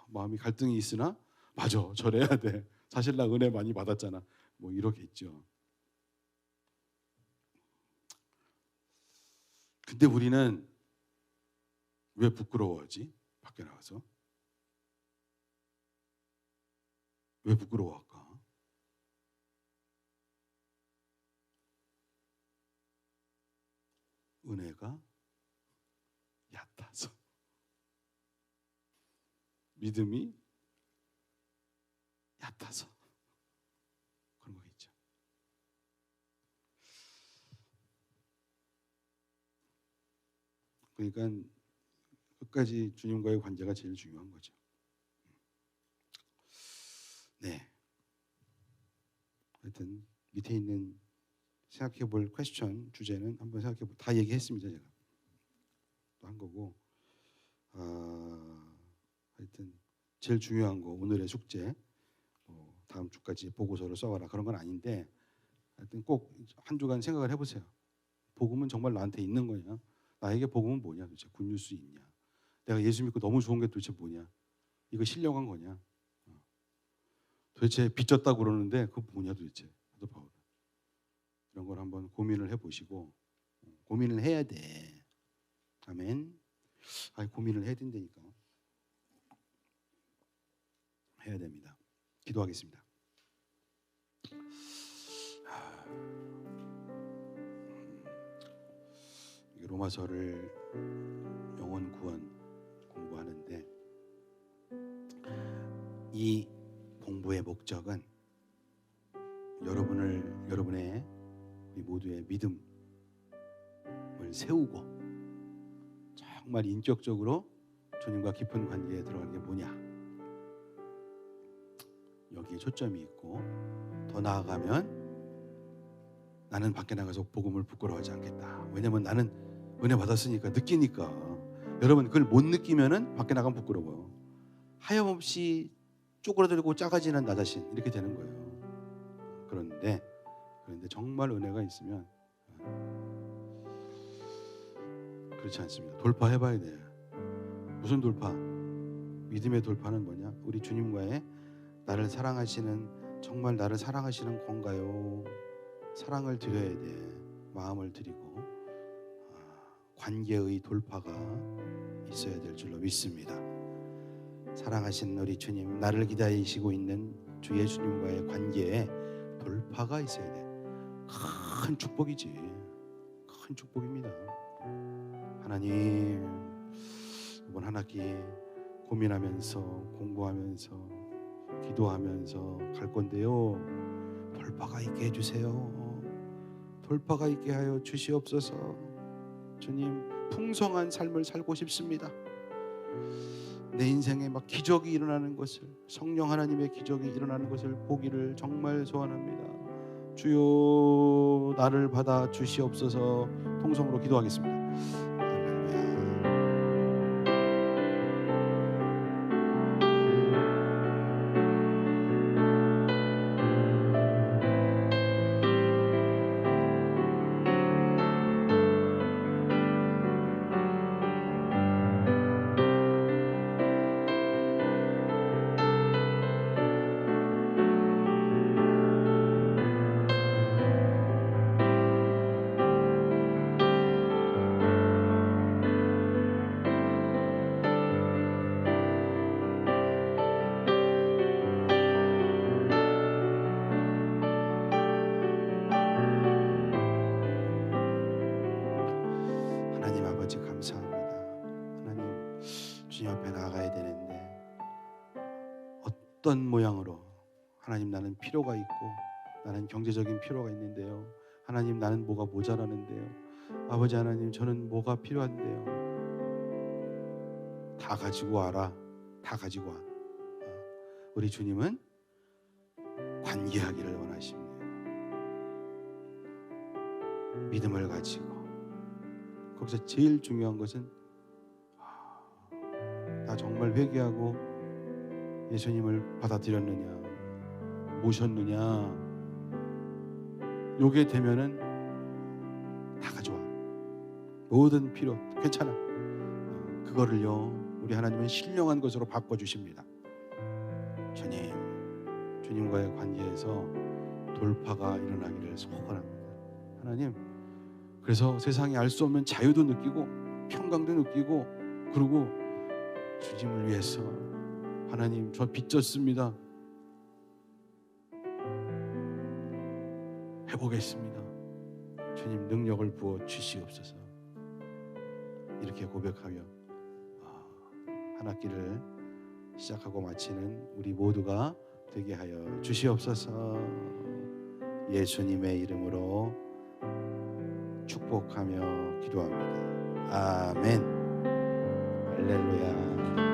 마음이 갈등이 있으나 맞아 저래야 돼. 사실 나 은혜 많이 받았잖아. 뭐 이러겠죠. 근데 우리는 왜 부끄러워하지? 밖에 나가서 왜 부끄러워할까? 은혜가 얕아서 믿음이 얕아서 그런 거겠죠. 그러니까 끝까지 주님과의 관계가 제일 중요한 거죠. 네. 하여튼 밑에 있는 생각해볼 퀘스천 주제는 한번 생각해볼 다 얘기했습니다. 제가 또 한 거고 하여튼 제일 중요한 거 오늘의 숙제 다음 주까지 보고서를 써와라 그런 건 아닌데 하여튼 꼭 한 주간 생각을 해보세요. 복음은 정말 나한테 있는 거냐? 나에게 복음은 뭐냐? 도대체 굿뉴스 있냐? 내가 예수 믿고 너무 좋은 게 도대체 뭐냐? 이거 신령한 거냐? 도대체 빚졌다고 그러는데 그거 뭐냐 도대체? 사도 바울은 이런 걸 한번 고민을 해보시고 고민을 해야 돼. 아멘. 고민을 해야 된다니까. 해야 됩니다. 기도하겠습니다. 로마서를 영혼 구원 공부하는데 이 공부의 목적은 여러분의 우리 모두의 믿음을 세우고 정말 인격적으로 주님과 깊은 관계에 들어가는 게 뭐냐 여기에 초점이 있고 더 나아가면 나는 밖에 나가서 복음을 부끄러워하지 않겠다. 왜냐면 나는 은혜 받았으니까 느끼니까. 여러분 그걸 못 느끼면은 밖에 나가면 부끄러워요. 하염없이 쪼그라들고 작아지는 나 자신 이렇게 되는 거예요. 그런데 정말 은혜가 있으면 그렇지 않습니다. 돌파해봐야 돼. 무슨 돌파? 믿음의 돌파는 뭐냐? 우리 주님과의 나를 사랑하시는 정말 나를 사랑하시는 건가요? 사랑을 드려야 돼. 마음을 드리고 관계의 돌파가 있어야 될 줄로 믿습니다. 사랑하시는 우리 주님, 나를 기다리시고 있는 주 예수님과의 관계에 돌파가 있어야 돼. 큰 축복이지. 큰 축복입니다. 하나님, 이번 한 학기 고민하면서 공부하면서 기도하면서 갈 건데요. 돌파가 있게 해주세요. 돌파가 있게 하여 주시옵소서. 주님, 풍성한 삶을 살고 싶습니다. 내 인생에 막 기적이 일어나는 것을, 성령 하나님의 기적이 일어나는 것을 보기를 정말 소원합니다. 주여 나를 받아 주시옵소서. 통성으로 기도하겠습니다. 하나님 아버지 감사합니다. 하나님 주님 앞에 나아가야 되는데 어떤 모양으로 하나님 나는 필요가 있고 나는 경제적인 필요가 있는데요. 하나님 나는 뭐가 모자라는데요. 아버지 하나님 저는 뭐가 필요한데요. 다 가지고 와라. 다 가지고 와. 우리 주님은 관계하기를 원하십니다. 믿음을 가지고. 거기서 제일 중요한 것은 나 정말 회개하고 예수님을 받아들였느냐, 모셨느냐. 요게 되면은 다 가져와. 모든 필요 괜찮아. 그거를요, 우리 하나님은 신령한 것으로 바꿔주십니다. 주님과의 관계에서 돌파가 일어나기를 소원합니다. 하나님, 그래서 세상에 알 수 없는 자유도 느끼고 평강도 느끼고, 그리고 주님을 위해서 하나님 저 빚졌습니다. 해보겠습니다. 주님 능력을 부어 주시옵소서. 이렇게 고백하며 한 학기를 시작하고 마치는 우리 모두가 되게 하여 주시옵소서. 예수님의 이름으로 축복하며 기도합니다. 아멘. 할렐루야.